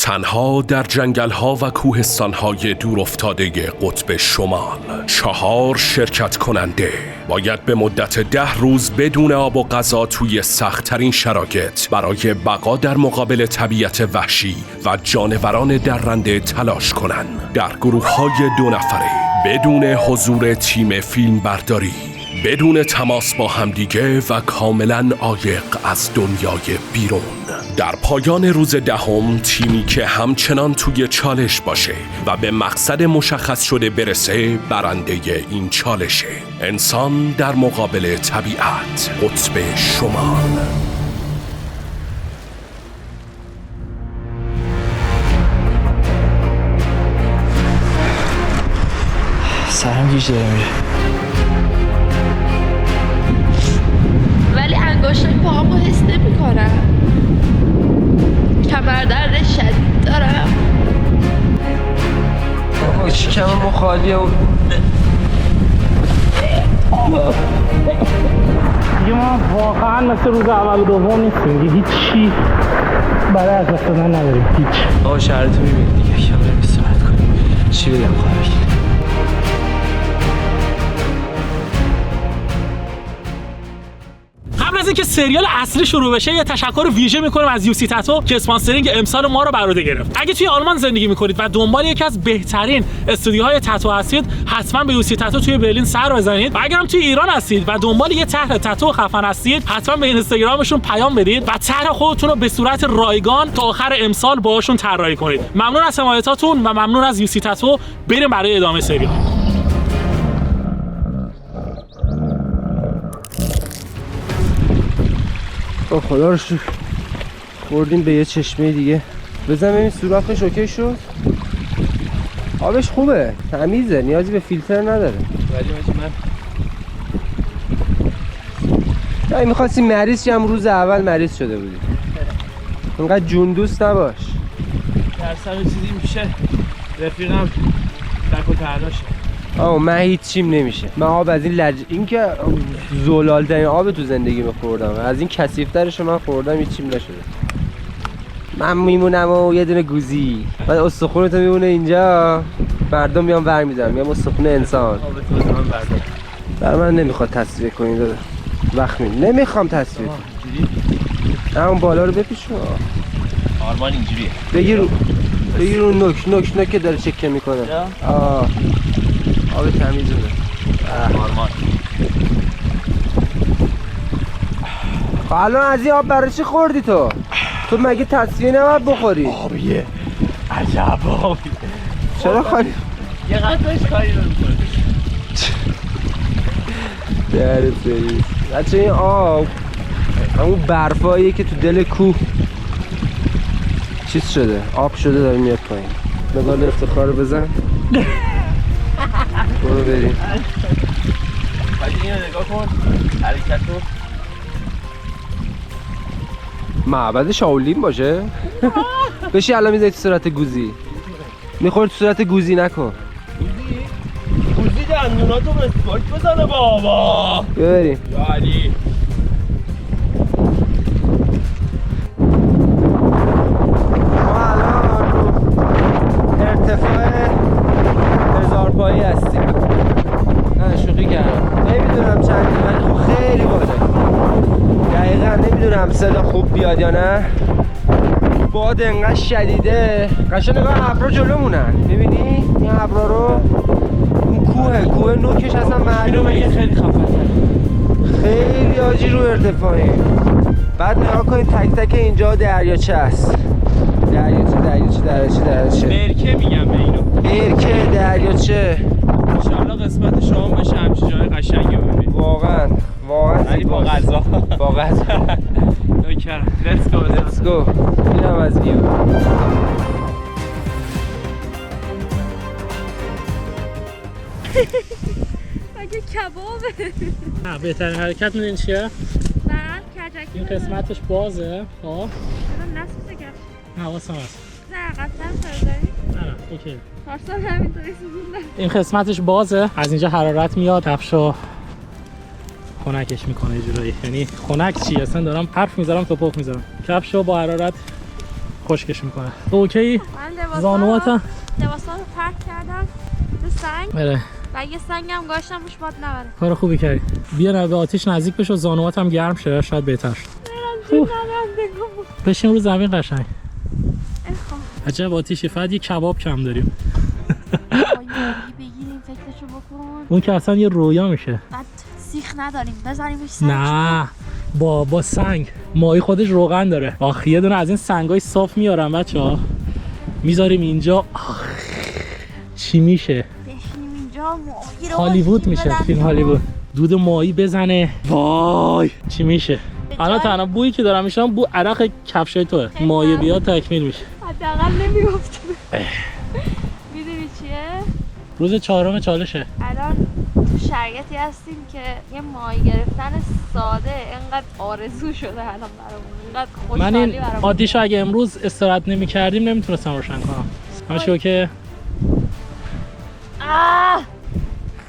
تنها در جنگل‌ها و کوهستان‌های دورافتاده قطب شمال 4 شرکت کننده باید به مدت 10 روز بدون آب و غذا توی سخت‌ترین شرایط برای بقا در مقابل طبیعت وحشی و جانوران درنده تلاش کنند. در گروه‌های 2 نفره بدون حضور تیم فیلمبرداری، بدون تماس با همدیگه و کاملا عایق از دنیای بیرون. در پایان روز 10 تیمی که همچنان توی چالش باشه و به مقصد مشخص شده برسه برنده این چالشه. انسان در مقابل طبیعت، قطب شمال. سرم گیج داره میره، ولی انگشتای پاهامو حس نمی‌کنم. کمردرد شدید دارم. شکمم خالیه و دیگه ما واقعا مثل روز اول و دوم نیستیم دیگه، هیچی برای از دست دادن نداریم. هیچ آقا شرایطو میبینی دیگه، کم بریم استراحت کنیم. چی بگم خواهش؟ قبل از اینکه سریال اصلی شروع بشه یه تشکر ویژه میکنیم از یوسی تتو که اسپانسرینگ امسال ما رو بر عهده گرفت. اگه توی آلمان زندگی میکنید و دنبال یکی از بهترین استودیوهای تتو هستید، حتما به یوسی تتو توی برلین سر بزنید. و اگرم توی ایران هستید و دنبال یه طرح تتو خفن هستید، حتما به اینستاگرامشون پیام بدید و طرح خودتون رو به صورت رایگان تا آخر امسال باهاشون طراحی کنید. ممنون از حمایتاتون و ممنون از یوسی تتو. بریم برای ادامه سریال. خدا رو شکر خوردیم به یه چشمه دیگه. بزن ببین سوراخش اوکی شد. آبش خوبه، تمیزه، نیازی به فیلتر نداره. ولی من میخواستیم مریض شیم، روز اول مریض شده بودیم. اینقدر جون دوست نباش. درصد چیزی میشه رفیقم تک و تنهاشه. من هیچیم نمیشه. من آب از این که زلال ترین آب تو زندگی خوردم، از این کثیف‌ترش من خوردم، هیچیم نشده. من میمونم و یه دونه گوزی، بعد استخونت میمونه اینجا، مردم میان ور میدارن، میام استخون انسان. برای من نمیخواد تصفیه کنی داده، وقت نمیخوام تصفیه کنی. اون بالا رو بپیچون. آرمان اینجوریه. بگیر اون نوک که داره چکه میکنه. آب تمیزونه. آرمان الان از این آب برای چی خوردی تو؟ تو مگه تصفیه نباید بخوری؟ آبیه عجب آبیه. چرا خالی؟ یه قطعش کاری رو میکنه. درد سریز بچه. این آب همون برفاییه که تو دل کوه چیز شده، آب شده داره میاد پایین. مدال افتخار رو بزن. برو بریم. حاجی اینو نگاه کن، حرکت رو. معبد شاولین باشه؟ بشی الان میذاری تو صورت گوزی. میخوری تو صورت گوزی نکن. گوزی دندوناتو مسواک بزنه بابا. بیا بریم. یا علی ما الان رو ارتفاع 1000 پایی هستیم. نه شوخی کردم، نمیدونم چندی ولی خب خیلی بالا. دقیقا نمیدونم صدا خوب بیاد یا نه. باد انقدر شدیده، قشنگ نگاه ابرا جلومونن، میبینی این ابرا رو؟ اون کوه نوکش اصلا معلومه که خیلی خفنه، خیلی آجی رو ارتفاعی. بعد نگاه کنید تک تک اینجا دریاچه هست. دریاچه برکه میگم به اینو. برکه، دریاچه. انشالله قسمت شما بشه همچین جای قشنگی ببینید. واقعا ولی با غذا. نوکرم. Let's go. اینم از ویو. مگه کبابه؟ نه بهترین حرکت میدونی چیه؟ نه کجکی. این قسمتش بازه. خب الان نسوزه گفت. حواسم هست. نه قطعا سرداری. نه اوکی. پارسال همینطوری سوزوندم. این قسمتش بازه، از اینجا حرارت میاد، کفشو خنکش میکنه جورایی. یعنی خنک چی اصلا دارم حرف میذارم تو پخ میذارم. کفشو با حرارت خشکش میکنه. تو اوکی؟ من زانواتم لباسا رو پرت کردم رو سنگ بله. و یه سنگم گاشتم روش باد نبره. کار خوبی کردی. بیا به آتیش نزدیک بشو، زانواتم گرم شه، شاید بهتر شه. بشین رو زمین قشنگ. عجب آتیشی، فقط یه کباب کم داریم. بگیریم فکرشو بکن. اون که اصلا یه رویا میشه. بعد سیخ نداریم بزنیمش سنگ. نه با سنگ. ماهی خودش روغن داره. آخ یه دونه از این سنگای صاف میارم بچه‌ها. میذاریم اینجا. چی میشه؟ بشینیم اینجا ماهی رو هالیوود میشه، فیلم هالیوود. دود ماهی بزنه. وای چی میشه؟ الان تنها بویی که دارم میشم بو عرق کفشای توه. ماهی بیاد تکمیل میشه. حداقل نمیگفت. میدونی چیه؟ روز 4 چالشه. الان تو شرایطی هستیم که یه ماهی گرفتن ساده اینقدر آرزو شده الان برامون، اینقدر خوشحالی من این برامون. آتیشو اگه امروز استراحت نمی‌کردیم نمیتونستم روشن کنم. همش اوکی.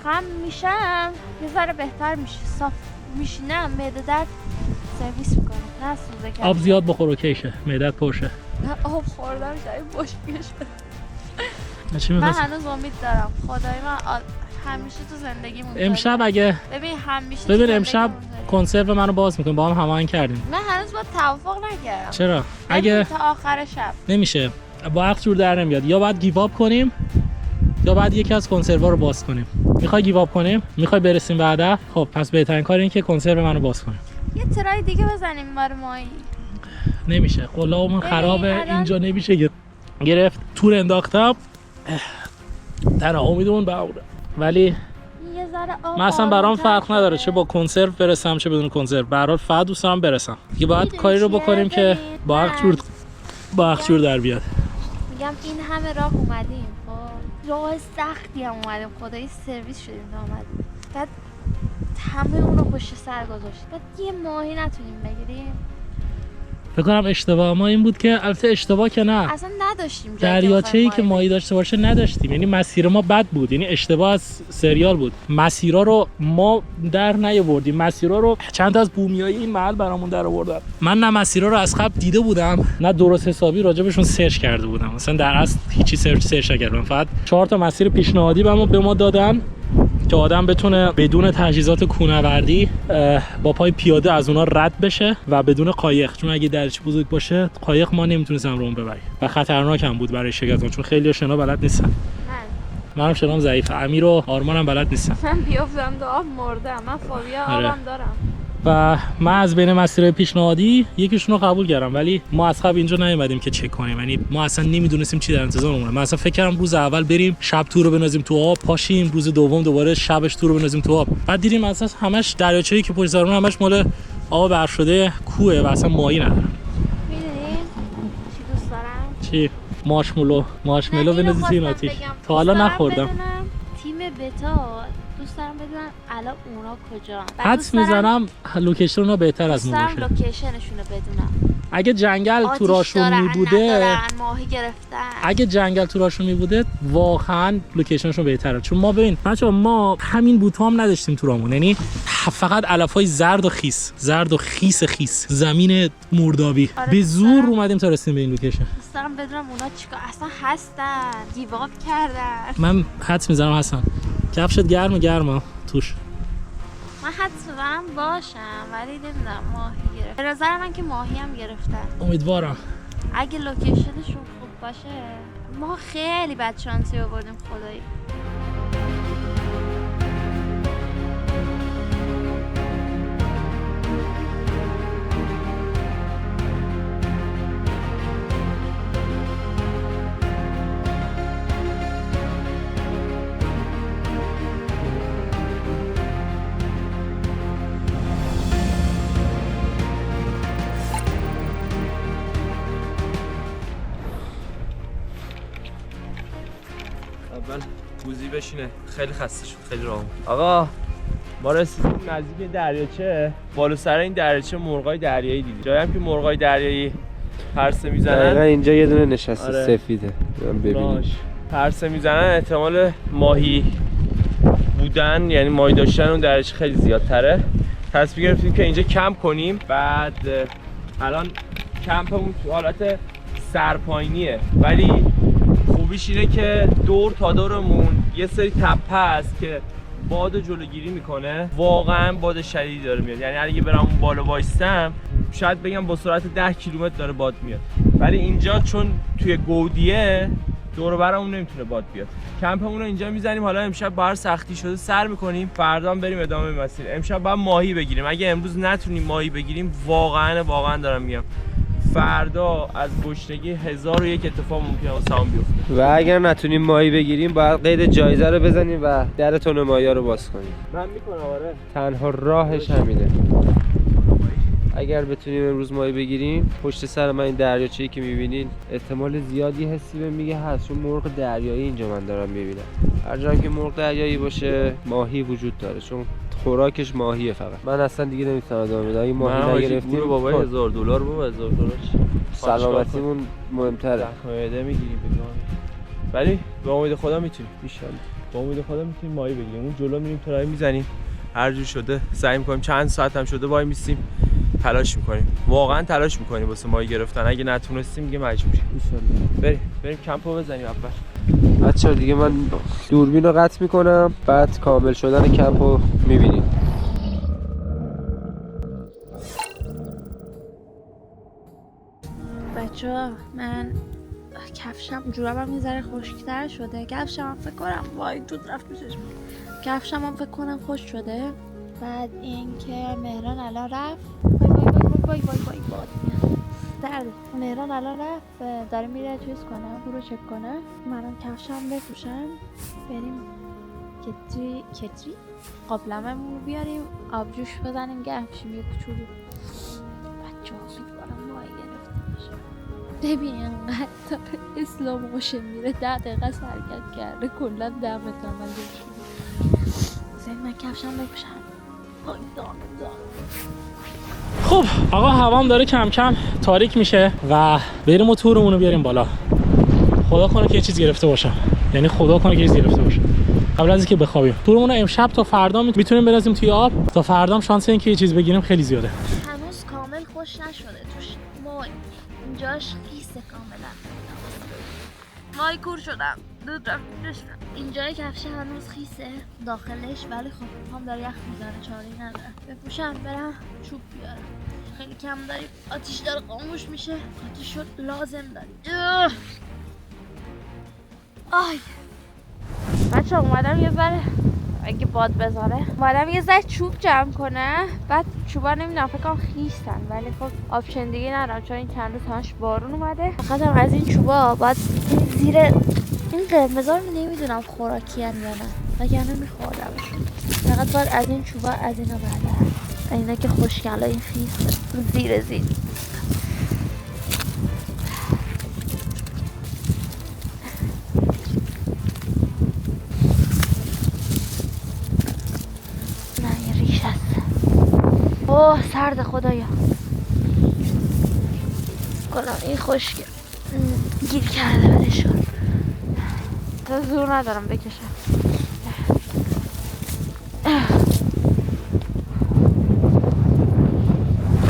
خم میشم یه ذره بهتر میشه، صاف میشینم معده درد سرویس میکنه. نه سوزه کرد. آب زیاد بخور اوکیشه، معدت پرشه. نه آب خوردم جای بشکه شد. چی من می‌خواستی؟ هنوز امید دارم. خدای من همیشه تو زندگیمون امشب اگه ببین امشب کنسرو منو باز میکنیم، با هم هماهنگ کردیم. من هنوز با توافق نکردم. چرا؟ اگه تا آخر شب نمیشه، با عقل جور در نمیاد. یا باید گیو اپ کنیم یا باید یکی از کنسروا رو باز کنیم. میخوای گیو اپ کنیم؟ میخوای برسیم به هدف؟ خب پس بهترین کار اینه که کنسرو منو باز کنیم. یه ترای دیگه بزنیم برای ماهی. نمیشه، قلابمون خرابه اینجا، نمیشه گرفت. تور انداختم تنها امیدمون به اونه، ولی من اصلا برام فرق نداره چه با کنسرو برسم چه بدون کنسرو. به هر حال فقط دوست دارم برسم. دیگه باید کاری رو بکنیم که با عقل جور در بیاد. میگم این همه راه اومدیم، خب راه سختی هم اومدیم، خدایی سرویس شدیم تا اومدیم، بعد همه اون رو پشت سر گذاشتیم، بعد یه ماهی نتونیم بگیریم. فکر کنم اشتباه ما این بود که، البته اشتباه که نه، اصلا نداشتیم دریاچه‌ای که ماهی داشته باشه نداشتیم. یعنی مسیر ما بد بود، یعنی اشتباه از سریال بود. مسیرها رو ما در نیاوردیم، مسیرها رو چند تا از بومیای این محل برامون در آوردن. من نه مسیرها رو از قبل دیده بودم نه درست حسابی راجبشون سرچ کرده بودم. مثلا در اصل هیچی سرچ نکردم. فقط 4 تا مسیر پیشنهادی به ما دادن که آدم بتونه بدون تجهیزات کوهنوردی با پای پیاده از اونا رد بشه و بدون قایق، چون اگه درچ بزرگ باشه قایق ما نمیتونستم رو اون ببریم و خطرناک هم بود برای شرکتون، چون خیلی شنا بلد نیستن. منم شنام ضعیفه، امیر و آرمانم بلد نیستن. من بیافتم تو آب مردم، من فوبیا آبم دارم. و من از بین مسیرهای پیشنهادی یکیشون رو قبول کردم، ولی ما از قبل اینجا نیومدیم که چک کنیم. یعنی ما اصلا نمیدونستیم چی در انتظارمونه. من اصلا فکر کردم روز اول بریم شب تور رو بنازیم تو آب، پاشیم روز دوم دوباره شبش تور رو بنازیم تو آب. بعد دیدیم اساس همش دریاچه‌ای که پشت سرمون همش مال آب بر شده کوه و اصلا ماهی نداره. میدونین چی دوست دارم؟ چی؟ مارشملو بنازی تیم آتیش. تا حالا نخوردم. تیم بتا دوست دارم بدونم الان اونا کجا. حدس میزنم لوکیشن اونا بهتر از ما باشه. لوکیشنشون رو بدونم. اگه جنگل توراشون میبوده، ماهی گرفتن. اگه جنگل توراشون میبوده واقعا لوکیشنشون بهتره. چون ما ببین بچه‌ها، ما همین بوتا هم نداشتیم تورامون، یعنی فقط علفای زرد و خیس زمین مردابی. به زور اومدیم تا رسیدیم به این لوکیشن. دوست دارم بدونم اونا چیکار اصلا هستن، گیو اپ کردن. من حدس میزنم هستن. کفشت گرمه توش. من حدس میزنم باشم ولی نمیدونم ماهی گرفت. به نظر من که ماهی هم گرفتن. امیدوارم. اگه لوکیشنشون خوب باشه ما خیلی بد شانسی آوردیم خدایی. اول گوزی بشینه، خیلی خسته شد، خیلی راه. آقا ما رسیدیم نزدیک دریاچه. بالا سر این دریاچه مرغای دریایی دیدیم. جایی هم که مرغای دریایی پرسه میزنن. دقیقاً اینجا یه دونه نشسته. آره. سفیده. ببینید. پرسه میزنن، احتمال ماهی بودن یعنی ماهی داشتن اون دریاچه خیلی زیادتره. تصمیم گرفتیم که اینجا کمپ کنیم. بعد الان کمپمون تو حالت سرپاینیه، ولی خوبیش اینه که دور تا دورمون یه سری تپه هست که باد جلوگیری میکنه. واقعا باد شدیدی داره میاد، یعنی اگه برم اون بالا وایستم شاید بگم با سرعت 10 کیلومتر داره باد میاد، ولی اینجا چون توی گودیه دور و برمون نمیتونه باد بیاد. کمپمون رو اینجا میزنیم. حالا امشب بار سختی شده سر میکنیم، فردا هم بریم ادامه مسیر. امشب باید ماهی بگیریم. اگه امروز نتونیم ماهی بگیریم واقعا دارم میگم فردا از گشنگی 1001 اتفاق ممکنه واسمون بیفته. و اگر نتونیم ماهی بگیریم باید قید جایزه رو بزنیم و در تن ماهی رو باز کنیم. من میکنم. آره تنها راهش همینه. اگر بتونیم امروز ماهی بگیریم، پشت سر من این دریاچه‌ای که می‌بینین احتمال زیادی حسی بهم میگه هست، چون مرغ دریایی اینجا من دارم می‌بینم. هر جایی که مرغ دریایی باشه ماهی وجود داره، چون خوراکش ماهیه فقط. من اصلا دیگه نمی‌تونم ادامه بدم. این ماهی نگرفتیم بابا $1000 بابا $1000 سلامتیمون مهم‌تره. معده میگیریم بگم، ولی به امید خدا میتونیم. ان شاءالله با امید خدا میتونیم ماهی بگیریم. اون جلو میریم ترای میزنیم، هر جور شده سعی می‌کنیم. چند ساعت هم شده وای میستیم، تلاش می‌کنیم. واقعا تلاش می‌کنیم واسه ماهی گرفتن. اگه نتونستیم دیگه مجبوریم. ان شاءالله بریم کمپو بزنیم اول. بچه‌ها دیگه من دوربین رو قطع می‌کنم، بعد کامل شدن کمپو می‌بینیم. بچه‌ها من کفشم جورابم یه ذره خشک‌تر شده. کفشم هم فکر کنم وای دود رفت میشش. کفشم هم فکر کنم خشک شده. بعد اینکه مهران الان رفت. وای باد میاد. درد. مهران الان رفت داره میره چیز کنه، او رو چک کنه. منم کفشم بپوشم بریم کتری قابلمه‌مون رو بیاریم، آبجوش بزنیم گرم شیم یه کوچولو. بچه‌ها امیدوارم ماهی گرفته باشه. ببین انقدر تا به اسلام موشن میره 10 دقیقه سرگرد کرده کلا 10 متر عمل شده. زین من کفشم بپوشم. وای دام. خب آقا هوام داره کم کم تاریک میشه و بریم و تورمون رو بیاریم بالا. خدا کنه که یه چیز گرفته باشم، یعنی خدا کنه که یه چیز گرفته باشم قبل از اینکه بخوابیم. تورمون رو امشب تا فردا میتونیم بنازیم توی آب. تا فردا شانس اینکه یه چیز بگیریم خیلی زیاده. هنوز کامل خوش نشده توش. وای اینجاش خیسه کاملا. وای کور شدم. دود رفت. اینجای کفش هنوز خیسه داخلش، ولی خب هم داره یخ میزنه، چاره‌ای نداره. بپوشم برم چوب بیارم. خیلی کم داریم. آتیش داره خاموش میشه. آتیش شد لازم داریم. آی بچه اومدم یه ذره اگه باد بذاره اومدم یه ذره چوب جمع کنه. بعد چوبا نمیدونم فکر کنم خیسن، ولی خب آپشن دیگه ندارم چون این چند روز همش بارون اومده. فقط هم از این چوبا باید زیر این قرمزا رو نمیدونم خوراکی ان یا نه، وگرنه میخوردمشون. فقط باید از این چوبا از اینا بردارم، اینا که خوشگلای خیس زیر اوه سرد خدایا. کنم این خشکه گیر کرده بدشون. تا زور ندارم بکشم.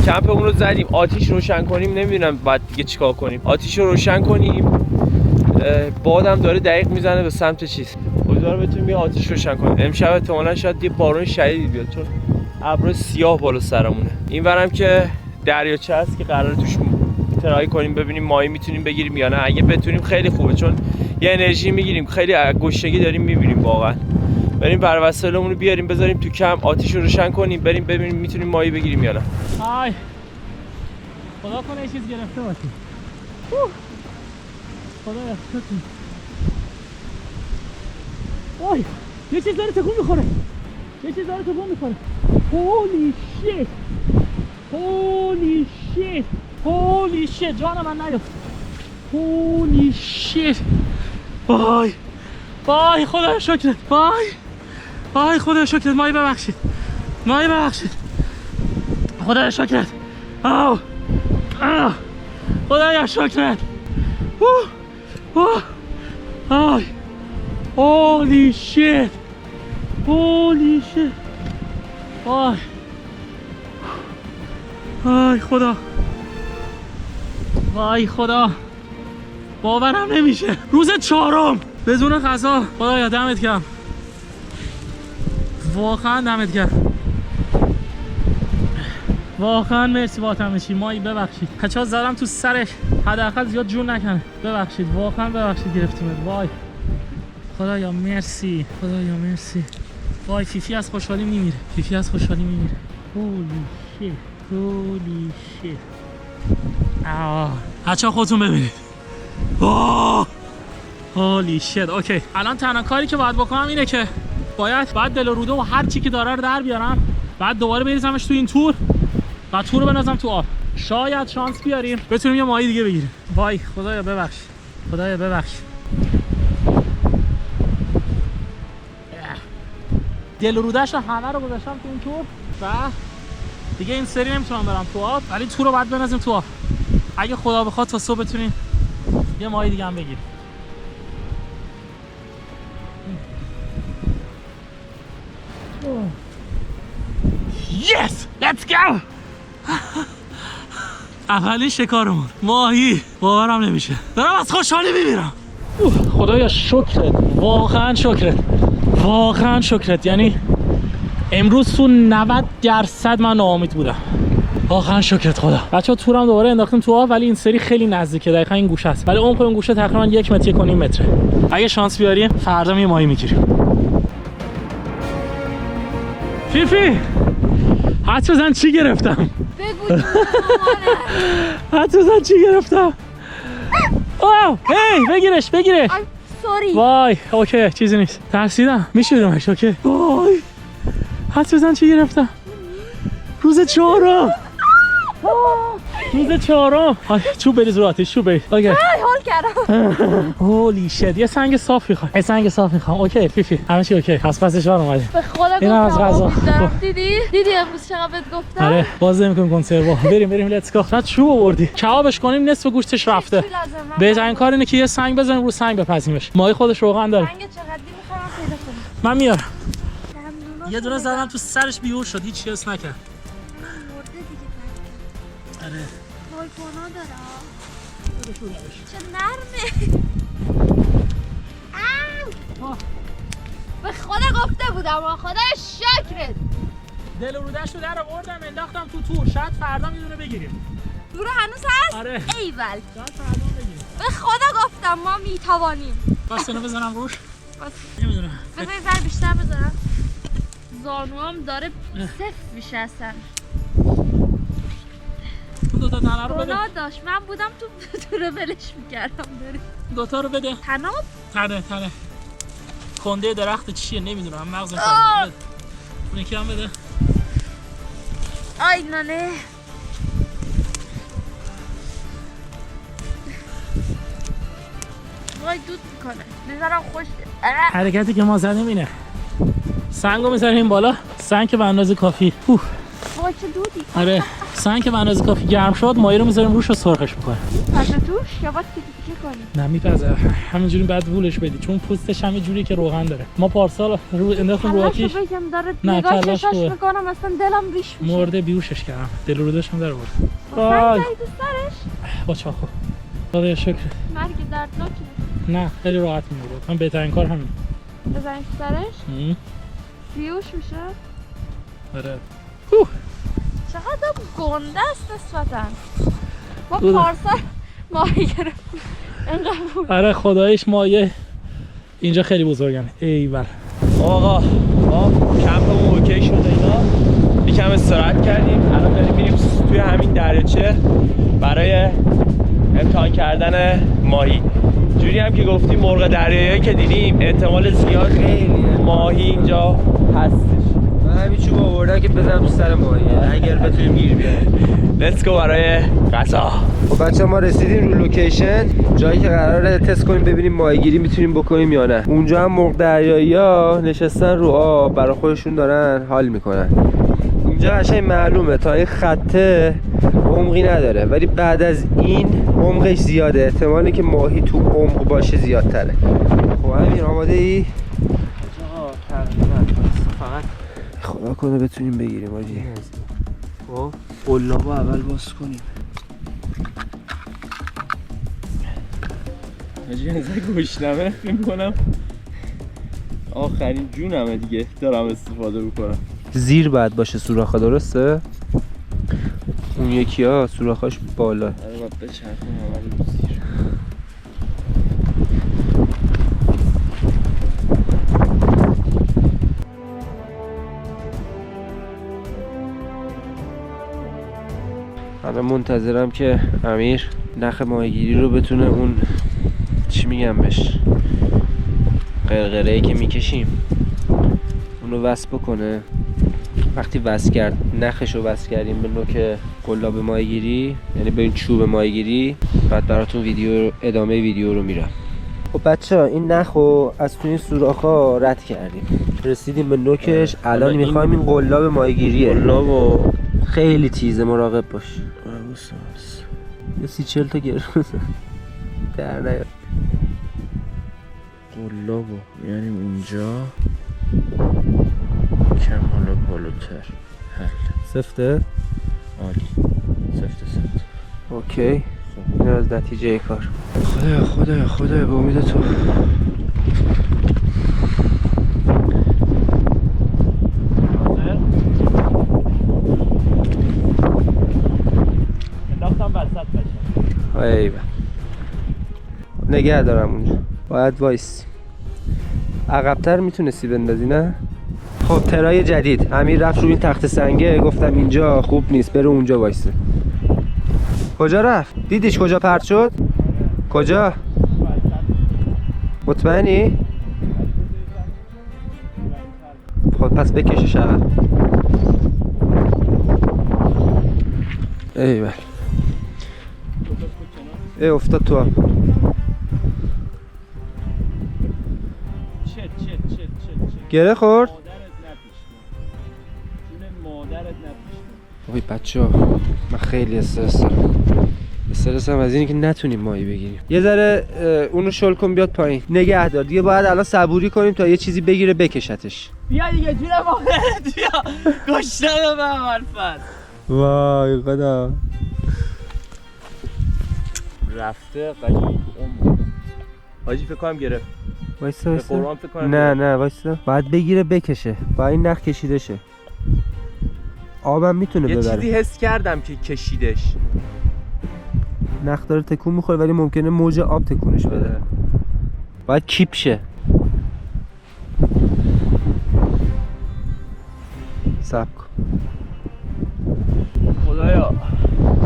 کمپمون رو زدیم، آتیش روشن کنیم. نمیدونم بعد دیگه چیکار کنیم. آتیش رو روشن کنیم. بادم داره دقیق میزنه به سمت چیز. امیدوارم بتونیم یه آتیش روشن کنیم. امشب احتمالاً شاید یه بارون شدیدی بیاد چون ابر سیاه بالا سرمونه. اینورم که دریاچه هست که قراره توش ترای کنیم ببینیم ماهی میتونیم بگیریم یا نه. اگه بتونیم خیلی خوبه چون یه انرژی میگیریم، خیلی گشنگی داریم میبینیم واقعا. بریم بر وسایلمون رو بیاریم بذاریم تو کم، آتیش رو روشن کنیم، بریم ببینیم میتونیم ماهی بگیریم یا نه. های خدا کنه یه چیز گرفته باشیم. خدا یخشتون. وای یه چیز داره تکون میخوره. Holy shit. جان من نیفت. Holy shit. وای خدا شکرت. وای خدا شکرت. ماهی ببخشید. خدا شکرت. خدا شکرت. Holy shit. وای خدا. باورم نمیشه روز 4 بدون غذا. خدایا دمت گرم، واقعا دمت گرم، واقعا مرسی فاطمه‌چی. ماهی ببخشید بچه‌ها زدم تو سرش، حداقل زیاد جون نکنه. ببخشید، واقعا ببخشید گرفتیمت. وای خدایا مرسی، خدایا مرسی. وای فیفی از خوشحالی میمیره، فیفی از خوشحالی میمیره. هولی شیت، هولی شیت. بچه‌ها خودتون ببینید. هولی شیت. اوکی الان تنها کاری که باید بکنم اینه که باید دل و روده و هر چی که داره رو در بیارم، بعد دوباره بریزمش تو این تور و تور رو بنازم تو آب. شاید شانس بیاریم بتونیم یه ماهی دیگه بگیریم. وای خدایا ببخش، خدایا ببخش. دل و رودش رو همه رو گذاشتم تو این تور و دیگه این سری نمیتونم برم تو آب، ولی تور رو باید بنازیم تو آب. اگه خدا بخواد تا صبح بتونیم یه ماهی دیگه هم بگیریم. Yes! Let's go! اولین شکارمون ماهی، باورم نمیشه، دارم از خوشحالی میمیرم. خدایا شکرت، واقعا شکرت، واقعا شکرت. یعنی امروز تو 90% من ناامید بودم، واقعا شکرت خدا. بچه‌ها تورم دوباره انداختیم تو آب، ولی این سری خیلی نزدیکه، دقیقاً این گوشه است، ولی عمق این گوشه تقریبا 1 متر 1.5 متره. اگه شانس بیاریم فردا یه ماهی میگیریم. فیفی حد بزن چی گرفتم؟ بگو حد بزن چی گرفتم؟ اوه هی بگیرش بگیرش. سوری. وای اوکی چیزی نیست، ترسیدم. میشوریمش. اوکی وای حد بزن چی گرفتم؟ روز 4 روز 4 چوب بریز رو آتیش، چوب بریز. اوکی هول کردم. هولی شت. یه سنگ صاف میخوام، یه سنگ صاف میخوام. اوکی فیفی همه چی اوکی. پس شوار اومدیم. به خدا اینم از غذا. دیدی امروز چقدر بهت گفتم. آره باز نمی‌کنیم کنسرو. بریم لتس گو. نه چوب آوردی کبابش کنیم، نصف گوشتش رفته. بهترین کار اینه که یه سنگ بزنیم رو سنگ بپزیمش. ماهی خودش روغن داره. سنگ چقدر می‌خوام پیدا کنم. من میارم. یه دونه زدم تو سرش بیهوش شد، هیچ حس نکرد. مرده دیگه. آره وای گناه داره. چه نرمه. به خدا گفته بودم، خدا شکرت. دل و رودش رو در آوردم انداختم تو تور، شاید فردا میدونه بگیریم. تور هنوز هست؟ آره ایول. شاید فردا بگیریم. به خدا گفتم ما میتوانیم. بس اینو بزنم روش. بس نمیدونم. بذار یه ذره بیشتر بزنم. زانوام داره صفر میشه اصلا. دو تا تنه رو بده. گناه داشت، من بودم تو رو ولش میکردم. داری دوتا رو بده. تناب؟ تنه کنده درخت چیه نمیدونم، مغز کار. اون یکی هم بده. آی نانه. وای دود میکنه، نظرم خوش. حرکتی که ما زدیم اینه، سنگو میذاریم بالا، سنگ که به اندازه کافی وای چه دودی. آره سنگ که به اندازه کافی گرم شد ماهی رو میذاریم روش و سرخش میکنه. پس توش یا باید تیکه کنیم؟ نه میپزه همینجوری بعد وولش بدی، چون پوستش هم جوری که روغن داره. ما پارسال رو انداختیم رو آتیش. کلاشو بگم داره نه، نگاه کلاش چشاش خوبه. میکنم اصلا دلم ریش میشه. مرده بیهوشش کردم، دل و رودش هم در آورد. سنگ زدی تو سرش؟ با چاقو. خدایا شکر. مرگ دردناکی. نه خیلی راحت میمونه. من بهترین کار همین. بزنی تو سرش؟ بیهوش میشه؟ آره. چقدر گنده است نسبتاً. ما بوده. پارسال ماهی گرفتیم اینقدر بود. آره خدایش مایه اینجا خیلی بزرگن. ایول آقا ما کمپمون اوکی شده اینا، یکم استراحت کردیم، الان داریم میریم توی همین دریاچه برای امتحان کردن ماهی. جوری هم که گفتیم مرغ دریایی که دیدیم احتمال زیاد خیلی ماهی اینجا هستش. من همین چوب آوردم که بزنم تو سر ماهی اگر بتونیم گیر بیاریم. لیتس گو برای غذا. خب بچه ما رسیدیم رو لوکیشن، جایی که قراره تست کنیم ببینیم ماهیگیری میتونیم بکنیم یا نه. اونجا هم مرغ دریایی‌ها نشستن رو آب برای خودشون دارن حال میکنن. اینجا قشنگ معلومه تا این خطه عمقی نداره، ولی بعد از این عمقش زیاده، احتمالی که ماهی تو عمق باشه زیادتره. خب همین آماده ای؟ فقط خدا کنه بتونیم بگیریم آجی. خب قلابو اول باز کنیم. حاجی انقدر گشنمه فکر می‌کنم آخرین جونمه دیگه دارم استفاده بکنم. زیر باید باشه سوراخ‌ها، درسته؟ اون یکی ها سوراخ‌هاش بالا. آره باید بچرخونم ولی رو زیر. الان منتظرم که امیر نخ ماهیگیری رو بتونه اون چی میگم بهش قرقره‌ای که میکشیم اونو وصل بکنه. وقتی وصل کرد نخش رو وصل کردیم به نوک قلاب ماهیگیری، یعنی به این چوب ماهیگیری، بعد براتون ادامه ویدیو رو میرم. خب بچه‌ها این نخ رو از توی این سوراخ‌ها رد کردیم، رسیدیم به نوکش. الان میخوایم این قلاب ماهیگیریه. قلابو خیلی تیزه، مراقب باش. یه 30-40 تا گرفت در نیاد. قلابو یعنی اونجا کم حالا بالاتر. حل. سفته؟ عالی. سفته. اوکی. این از نتیجه کار. خدایا به امید تو. انداختم وسط بشه. ایوه. نگه دارم اونجا. باید وایسی. عقب‌تر میتونستی بندازی نه؟ خب ترای جدید. امیر رفت رو این تخت سنگه، گفتم اینجا خوب نیست، بره اونجا وایسه. کجا رفت؟ دیدیش کجا پرت شد؟ کجا؟ مطمئنی؟ خب پس بکشش عقب. ایول. افتاد تو آب. گره خورد؟ اوی بچه ها من خیلی استرسم از اینی که نتونیم ماهی بگیریم. یه ذره اونو شل کن بیاد پایین، نگه دار دیگه. باید الان صبوری کنیم تا یه چیزی بگیره بکشتش. بیا دیگه جون مادرت بیا. گشتم به معرفت. وای خدا. رفته قشنگ حاجی فکر کنم گرفت. وایسا به قرآن فکر کنم نه وایسا. باید بگیره بکشه. باید این نخ کشیده شه. آبم میتونه یه ببره. چیزی حس کردم که کشیدش. نخ داره تکون میخوره ولی ممکنه موج آب تکونش بده. باید کیپ شه. صبر کن. خدایا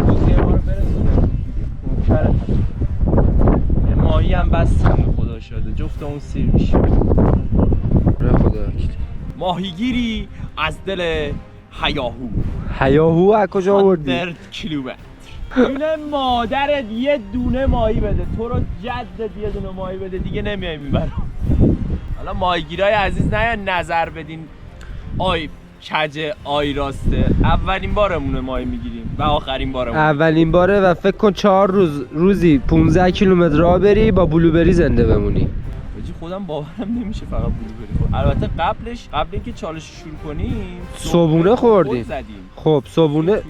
روزی ما رو برسونه. نوکرت. یه ماهی هم بستم خدا شده جفت اون سیر میشه. خدا ماهیگیری از دل هیاهو از کجا آوردی؟ 100 کیلومتر. دونه مادرت یه دونه ماهی بده، تو رو جدت یه دونه ماهی بده دیگه نمیای میبرم. حالا ماهیگیرای عزیز نیان نظر بدین آی کجه آی راسته. اولین بارمونه ماهی میگیریم و آخرین بارمونه. اولین باره و فکر کن 4 روزی 15 کیلومتر راه بری با بلوبری زنده بمونی. خودم باورم نمیشه فقط بلوبری خورد. البته قبل اینکه چالش شروع کنیم صبونه خوردیم. خب صبونه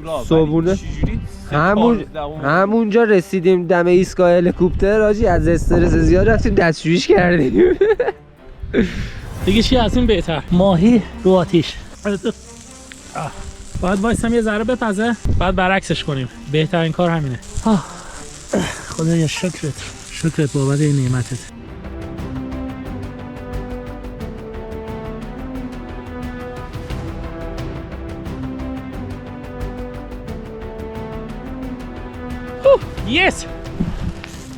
همونجا رسیدیم دم ایستگاه هلیکوپتر. آجی از استرس زیاد رفتیم دستشویش کردیم. دیگه چی از این بهتر؟ ماهی رو آتیش. باید وایسم یه ذره بپزه بعد برعکسش کنیم. بهترین کار همینه. خدایا شکرت بابت این نعمتت. یس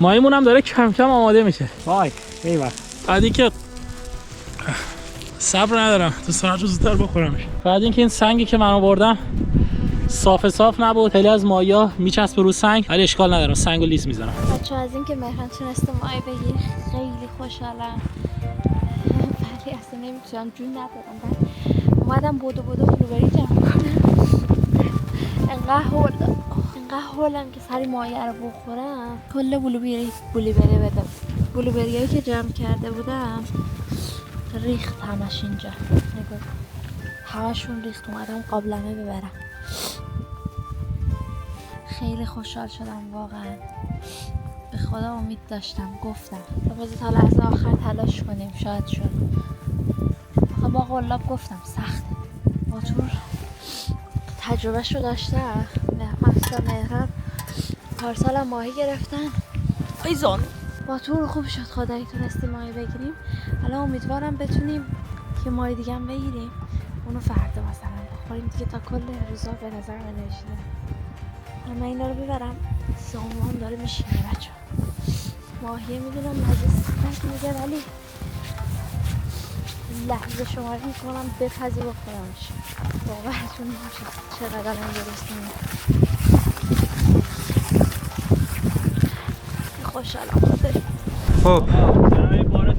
ماهیمون هم داره کم کم آماده میشه. وای ایول. بعد اینکه صبر ندارم دوست دارم زودتر بخورمش. بعد اینکه این سنگی که من آوردم صاف نبود، خیلی از ماهی‌ها میچسبه رو سنگ، ولی اشکال نداره سنگو لیز میزنم. بچه‌ها از اینکه مهران تونسته ماهی بگیره خیلی خوشحالم، ولی اصلا نمیتونم جون ندارم. بعد اومدم بدو بلوبری جمع کنم. انقدر حولم که سری ماهی رو بخورم کل بلوبری بدم. بلوبریایی که جمع کرده بودم ریخت همش اینجا. نگاه همشون ریخت. اومدم قابلمه ببرم. خیلی خوشحال شدم واقعا، به خدا امید داشتم، گفتم باز تا لحظه آخر تلاش کنیم شاید شد. آخه با قلاب گفتم سخته. موتور تجربهش رو داشته. مثلا مهرب پارسال هم ماهی گرفتن. ایزان موتور خوب شد خدایی تونستیم ماهی بگیریم. الان امیدوارم بتونیم که ماهی دیگه هم بگیریم، اونو فردا مثلا بخوریم دیگه. تا کل روزا به نظر من نشیده. من اینا رو ببرم سامان داره میشینه بچه. ماهیه میدونم مزه میگه ولی لحظه شماری میکنم بپذیر بخورمش. باورتون باشه چقدر هم درستیم. خوشحالم خدایی. خب برای بار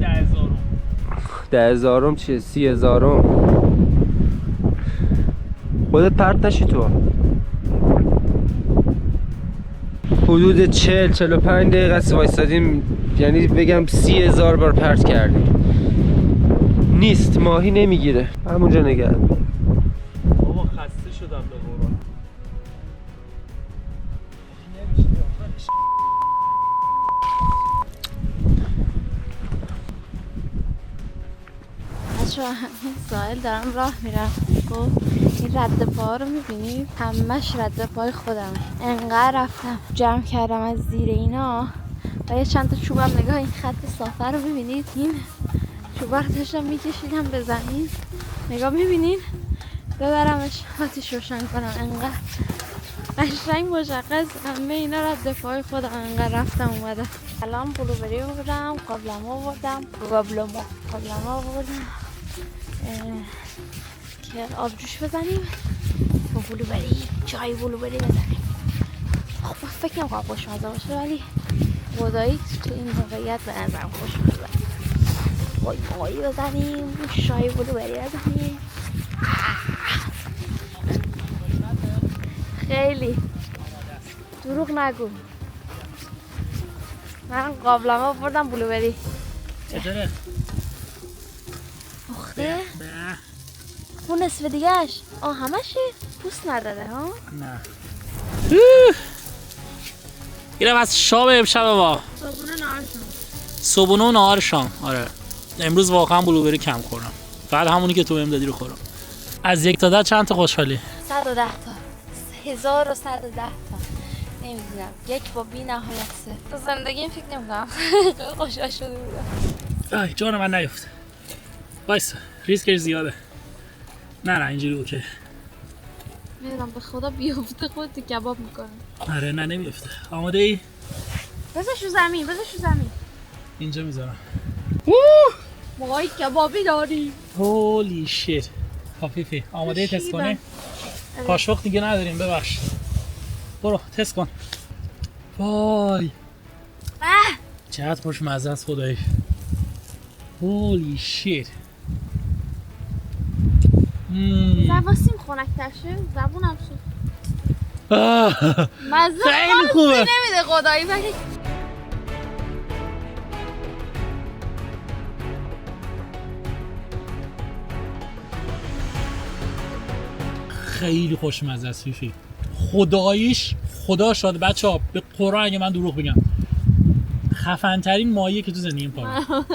10,000 چیه؟ 30,000 خودت پرت نشی تو. حدود 40-45 دقیقه است وایسادیم، یعنی بگم 30,000 بار پرت کردیم. نیست، ماهی نمیگیره. همونجا نگرد. بابا خسته شدم به قرآن. بچه ها این ساحل دارم راه میرم. خب این رد پا رو میبینید؟ همش رد پای خودمه. انقدر رفتم جمع کردم از زیر اینا و یه چند تا چوبم نگاه این خط صافه رو میبینید؟ این چوبا رو داشتم میکشیدم به زمین. نگاه میبینید؟ ببرمش آتیش روشن کنم. انقدر قشنگ مشخص همه اینا رد پای خودم. انقدر رفتم اومدم. الان بلوبری آوردم، قابلمه آوردم، قابلمه آوردم که آبجوش بزنیم با بلوبری، چای بلوبری بزنیم. خب فکر نمی‌کنم خوشمزه باشه ولی خدایی تو این موقعیت به نظرم خوشمزه. مایی بزنیم، شای بلوبری بزنیم. خیلی دروغ نگو، من قابلمه آوردم بلوبری. چطوره؟ اخته؟ اون نصف دیگهش همشی پوست نداره ها؟ نه اینم از شام امشب ما. صبحونه و نهار شام. آره امروز واقعا بلوبری کم خوردم، فقط همونی که تو بهم دادی رو خوردم. از 1 تا 10 چند تا خوشحالی؟ 110 تا 1110 تا نمیدونم. 1 با بی نهایت 3 تو زندگیم فکر نمی‌کنم خوشحال شده بودم. آی جان من نیفت. وایسا ریسکش زیاده. نه اینجوری اوکی. میدونم به خدا بیافته خودت کباب میکنه. آره نه نمیفته. آماده ای؟ بذارش رو زمین، بذارش رو زمین. اینجا میذارم. موهای کبابی داری. هولی شیت. خفیفی. آماده ای تست کنی؟ قاشق دیگه نداریم ببخش. برو تست کن. وای چقدر خوشمزه است خدایی. هولی شیت. زباسیم خنک‌تر شه، زبونم سوخت. مزه خیلی خوبه. نمیده خدایی ولی خیلی خوشمزه است فیفی. خداییش خدا شاد بچه‌ها، به قرآن اگه من دروغ بگم خفن ترین ماهیه که تو زندگیم خوردم.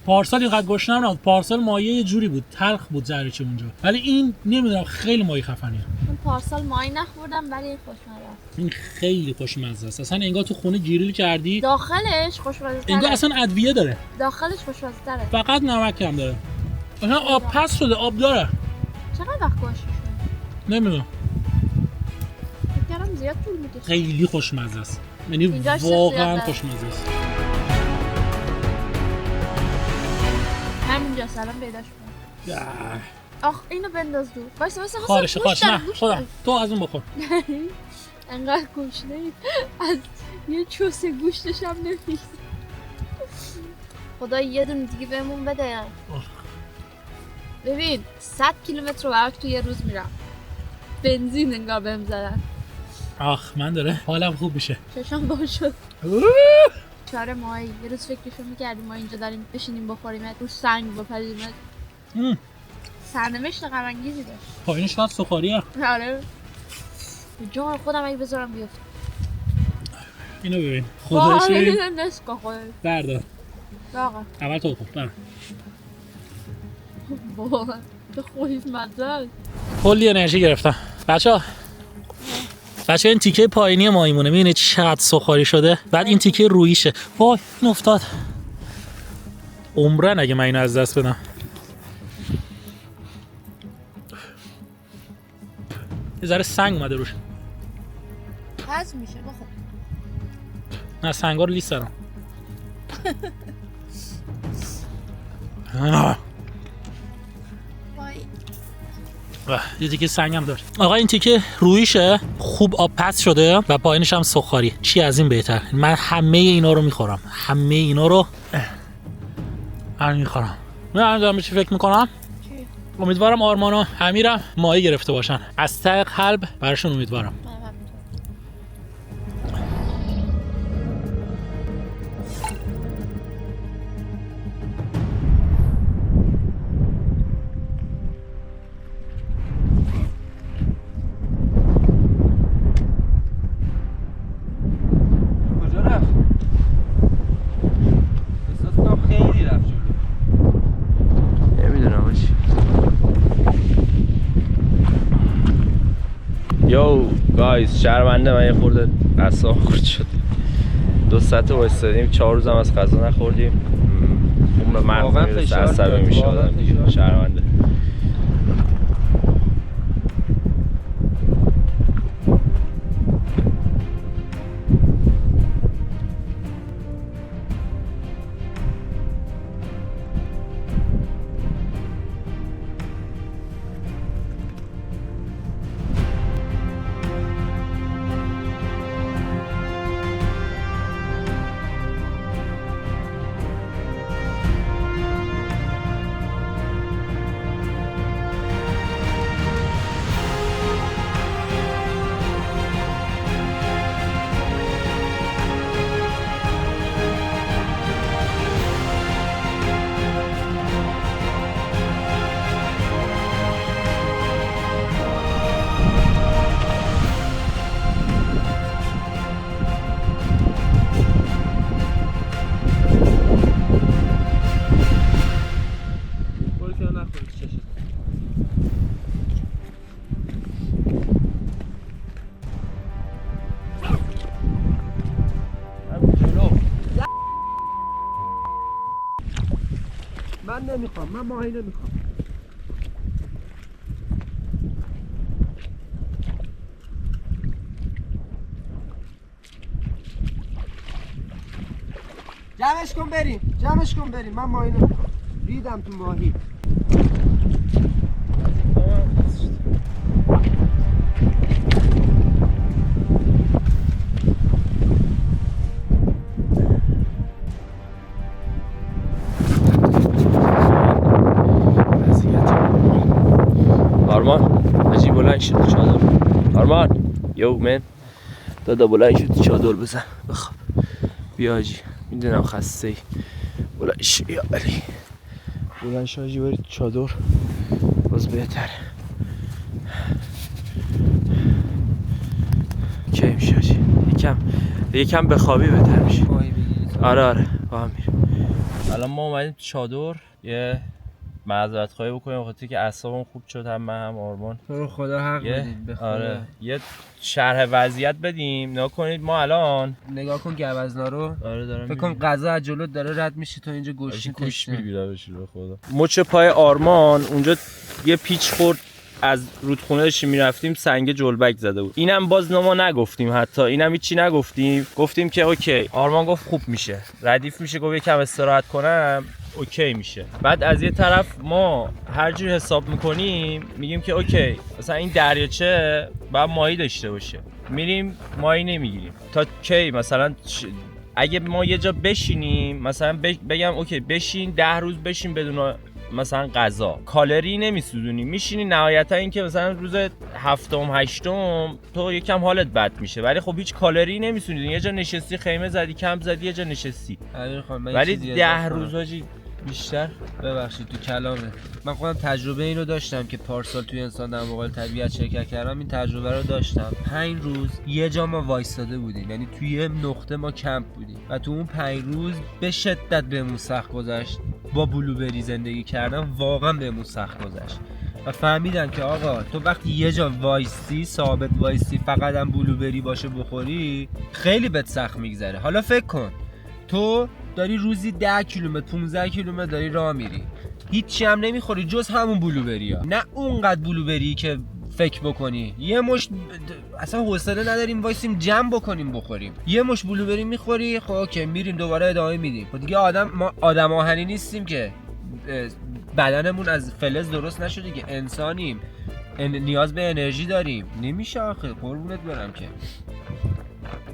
پارسال اینقدر گشنم نبود. پارسال ماهی یه جوری بود، تلخ بود زهرچه اونجا، ولی این نمیدونم خیلی ماهی خفنیه. من پارسال ماهی نخوردم ولی خوشمزه است. این خیلی خوشمزه است. اصلا انگار تو خونه گریل کردی. داخلش خوشمزه تره. انگار اصلا ادویه داره. داخلش خوشمزه تره. فقط نمک کم داره. مثلا آب پس شده، آب داره. چقدر وقت گوشت شد؟ نمیدونم. فکر کردم زیاد طول می‌کشه. خیلی خوشمزه است. یعنی اینجاش واقعا زیاده. خوشمزه است. همینجا سلام پیداش کن. آخ اینو بنداز دور. وایسا خارش نه خدا تو از اون بخور. انقدر گوشنه از یه چوسه گوشتش هم نمی‌ریزه. خدا یه دونه دیگه بهمون بده. ببین 100 کیلومتر برک تو یه روز میرم. بنزین انگار بهم زدن. آخ من داره حالم خوب میشه. چشم باز شد. چاره ماهی یه روز فکرشو میکردیم ما اینجا داریم بشینیم بخوریم رو سنگ بپریم. سرنوشت غم انگیزی داشت. پایینش شاید سخاریه. آره جان خودم اگه بذارم بیفت. اینو ببین خودش نسکا خودش بردار واقعا اول تو خود برم بابا تو خویز مزل کلی انرژی گرفتم بچه این تیکه پایینی مایمونه میبینید چقدر سخاری شده بعد این تیکه رویشه وای این افتاد عمرن اگه من اینو از دست بدم یه ذره سنگ اومده روش پس میشه بخور نه سنگا رو لیست دارم یه تیکه سنگ هم داره آقا این تیکه رویشه خوب آب پس شده و پایینش هم سخاری چی از این بهتر من همه اینا رو میخورم همه اینا رو میخورم من دارم به چی فکر میکنم امیدوارم آرمان و امیرم ماهی گرفته باشن از ته قلب براشون امیدوارم کجا رفت؟ احساس کنم خیلی رفت جلو نمیدونم هاچی یو گایز شرمنده من یه خورده اعصابم خورد شد 2 ساعت وایسادیم 4 روز هم از غذا نخوردیم اون به مغز میرسه عصبی میشه آدم دیگه شرمنده من نمیخوام من ماهی نمیخوام جمعش کن بریم من ماهی نمیخوام ریدم تو ماهی آرمان عجیب بلند شد چادر آرمان یو من دادا بلند شد چادر بزن بخواب بیا حاجی میدونم خسته ای بلند شد یا علی بلند شد حاجی برید چادر باز بهتر کی میشه حاجی یکم بخوابی بهتر میشه آره با هم میریم الان ما اومدیم چادر یه معذرت خواهی بکنیم بخاطر که اعصابم خوب شد هم من هم آرمان تو رو خدا حق بدید به خدا آره یه شرح وضعیت بدیم نگاه کنید ما الان نگاه کن گوزنا رو آره دارم فکر کن غذا از جلوت داره رد میشه تو اینجا گوشت گوش میگیره بشه به خدا مچ پای آرمان اونجا یه پیچ خورد از رودخونه داشتیم میرفتیم سنگ جلبک زده بود اینم باز ما نگفتیم حتی اینم هیچی نگفتیم گفتیم که اوکی آرمان گفت خوب میشه ردیف میشه گفت یکم استراحت کنم اوکی میشه بعد از یه طرف ما هر جور حساب میکنیم میگیم که اوکی مثلا این دریاچه باید ماهی داشته باشه میریم ماهی نمیگیریم تا کی مثلا اگه ما یه جا بشینیم مثلا بگم اوکی بشین 10 روز بشین بدون مثلا غذا کالری نمیسوزونی میشینی نهایتا این که مثلا روز 7م 8م تو یکم حالت بد میشه ولی خب هیچ کالری نمیسوزونی یه جا نشستی خیمه زدی کم زدی یه جا نشستی ولی 10 روز حاجی بیشتر ببخشید تو کلامه. من خودم تجربه اینو داشتم که پارسال توی انسان در مقابل طبیعت شرکت کردم. این تجربه رو داشتم. 5 روز یه جا ما وایستاده بودیم، یعنی توی یه نقطه ما کمپ بودیم و تو اون 5 روز به شدت بهمون سخت گذشت. با بلوبری زندگی کردم واقعا بهمون سخت گذشت و فهمیدم که آقا تو وقتی یه جا وایستی، ثابت وایستی، فقط هم بلوبری باشه بخوری، خیلی بهت سخت میگذره. حالا فکر کن تو داری روزی 10 کیلومتر 15 کیلومتر داری راه میری، هیچی هم نمیخوری جز همون بلوبری‌ها. نه اونقدر بلوبری که فکر بکنی یه مش اصلا حوصله نداریم وایسیم جمع بکنیم بخوریم. یه مش بلوبری میخوری، خب اوکی میریم دوباره ادامه میدیم. خب دیگه ما آدم آهنی نیستیم که بدنمون از فلز درست نشده که انسانیم، نیاز به انرژی داریم. نمیشه آخه، قربونت برم که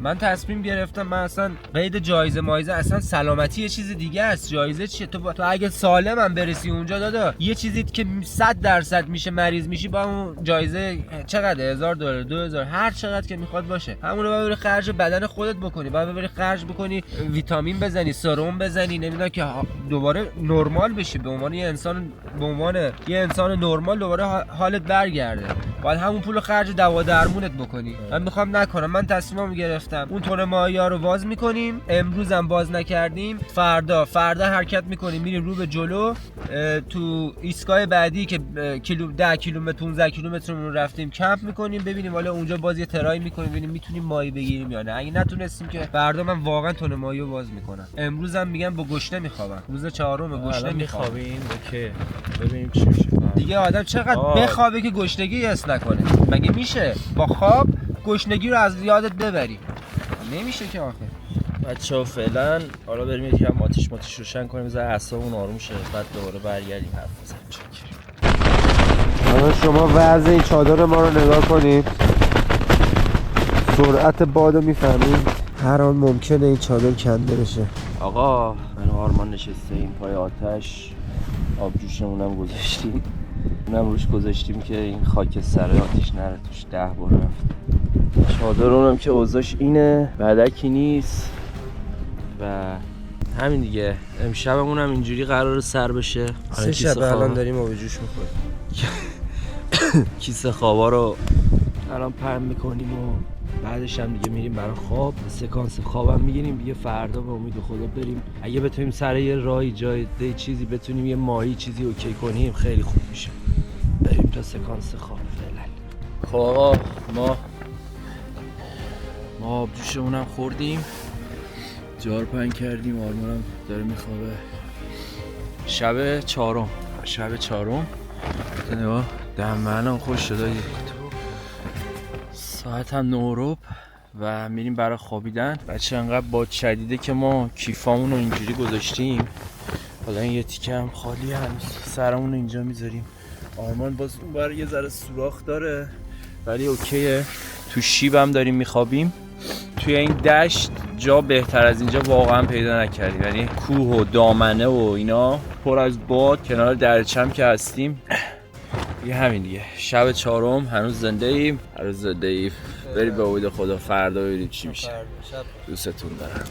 من تصمیم گرفتم. من اصلا قید جایزه مایزه، اصلا سلامتی یه چیز دیگه است. جایزه چیه؟ تو اگه سالمم برسی اونجا دادا، یه چیزی که 100% میشه مریض میشی، با اون جایزه چقدر؟ $1000 $2000 هر چقدر که میخواد باشه، همون رو ببری خرج بدن خودت بکنی، بعد ببری خرج بکنی ویتامین بزنی، سرم بزنی، نمیدونم که دوباره نرمال بشی، به عنوان یه انسان نرمال دوباره حالت برگرده. باید همون پولو خرج دوا درمونت بکنی. من میخوام نکنم. من تصمیمم گرفتم اون تون ماهی‌ها رو باز میکنیم. امروز هم باز نکردیم، فردا حرکت میکنیم، میریم رو به جلو. تو ایستگاه بعدی که 10 کیلومتر 15 کیلومترمون رو رفتیم کمپ میکنیم، ببینیم حالا اونجا باز یه ترای میکنیم، ببینیم میتونیم ماهی بگیریم یا نه. اگه نتونستیم که فردا من واقعا تون ماهی رو باز میکنم. امروز هم میگم با گشنه میخوابم، روز 4 گشنه میخوابیم. اوکی ببینیم چی میشه. دیگه آدم چقدر بخوابه که گشنگی حس نکنه؟ مگه میشه با خواب گشنگی رو از یادت ببری؟ نمیشه که آخه. بچه‌ها فعلا حالا بریم یکم آتیش روشن کنیم، بذار اعصابمون آروم شه، بعد دوباره برگردیم حرف بزنیم. حالا شما وضع این چادر ما رو نگاه کنید، سرعت بادو میفهمید، هر آن ممکنه این چادر کنده بشه. آقا من و آرمان نشستیم پای آتش، آب جوشمونم گذاشتیم، اونم روش گذاشتیم که این خاک سر آتیش نره توش 10 بار رفت. چادر اونم که اوضاعش اینه، بدکی نیست و همین دیگه. امشبمون هم اینجوری قراره سر بشه. 3 شب الان داریم آب جوش میخوریم. کیسه خوابا رو الان پرم میکنیم و بعدش هم دیگه میریم برای خواب. سکانس خوابم میگیریم دیگه. فردا به امید خدا بریم، اگه بتونیم سر یه راهی جای چیزی بتونیم یه ماهی چیزی اوکی کنیم خیلی خوب میشه. بریم تا سکانس خواب فعلا. خب آقا ما آب جوشمونم خوردیم، جار پهن کردیم، آرمانم داره میخوابه. شب 4 نگاه دهنم خوش شده. ساعت هم 9 و میریم برای خوابیدن. بچه انقدر باد شدیده که ما کیفامون رو اینجوری گذاشتیم. حالا این یه تیکه هم خالی، هنوز سرمون رو اینجا میذاریم. آرمان باز اون برای یه ذره سوراخ داره ولی اوکیه. تو شیب هم داریم میخوابیم. توی این دشت جا بهتر از اینجا واقعا پیدا نکردیم، یعنی کوه و دامنه و اینا پر از باد. کنار دریاچه که هستیم یه همین دیگه. شب 4 هنوز زنده ایم. بریم به امید خدا فردا ببینیم چی میشه. دوستتون دارم.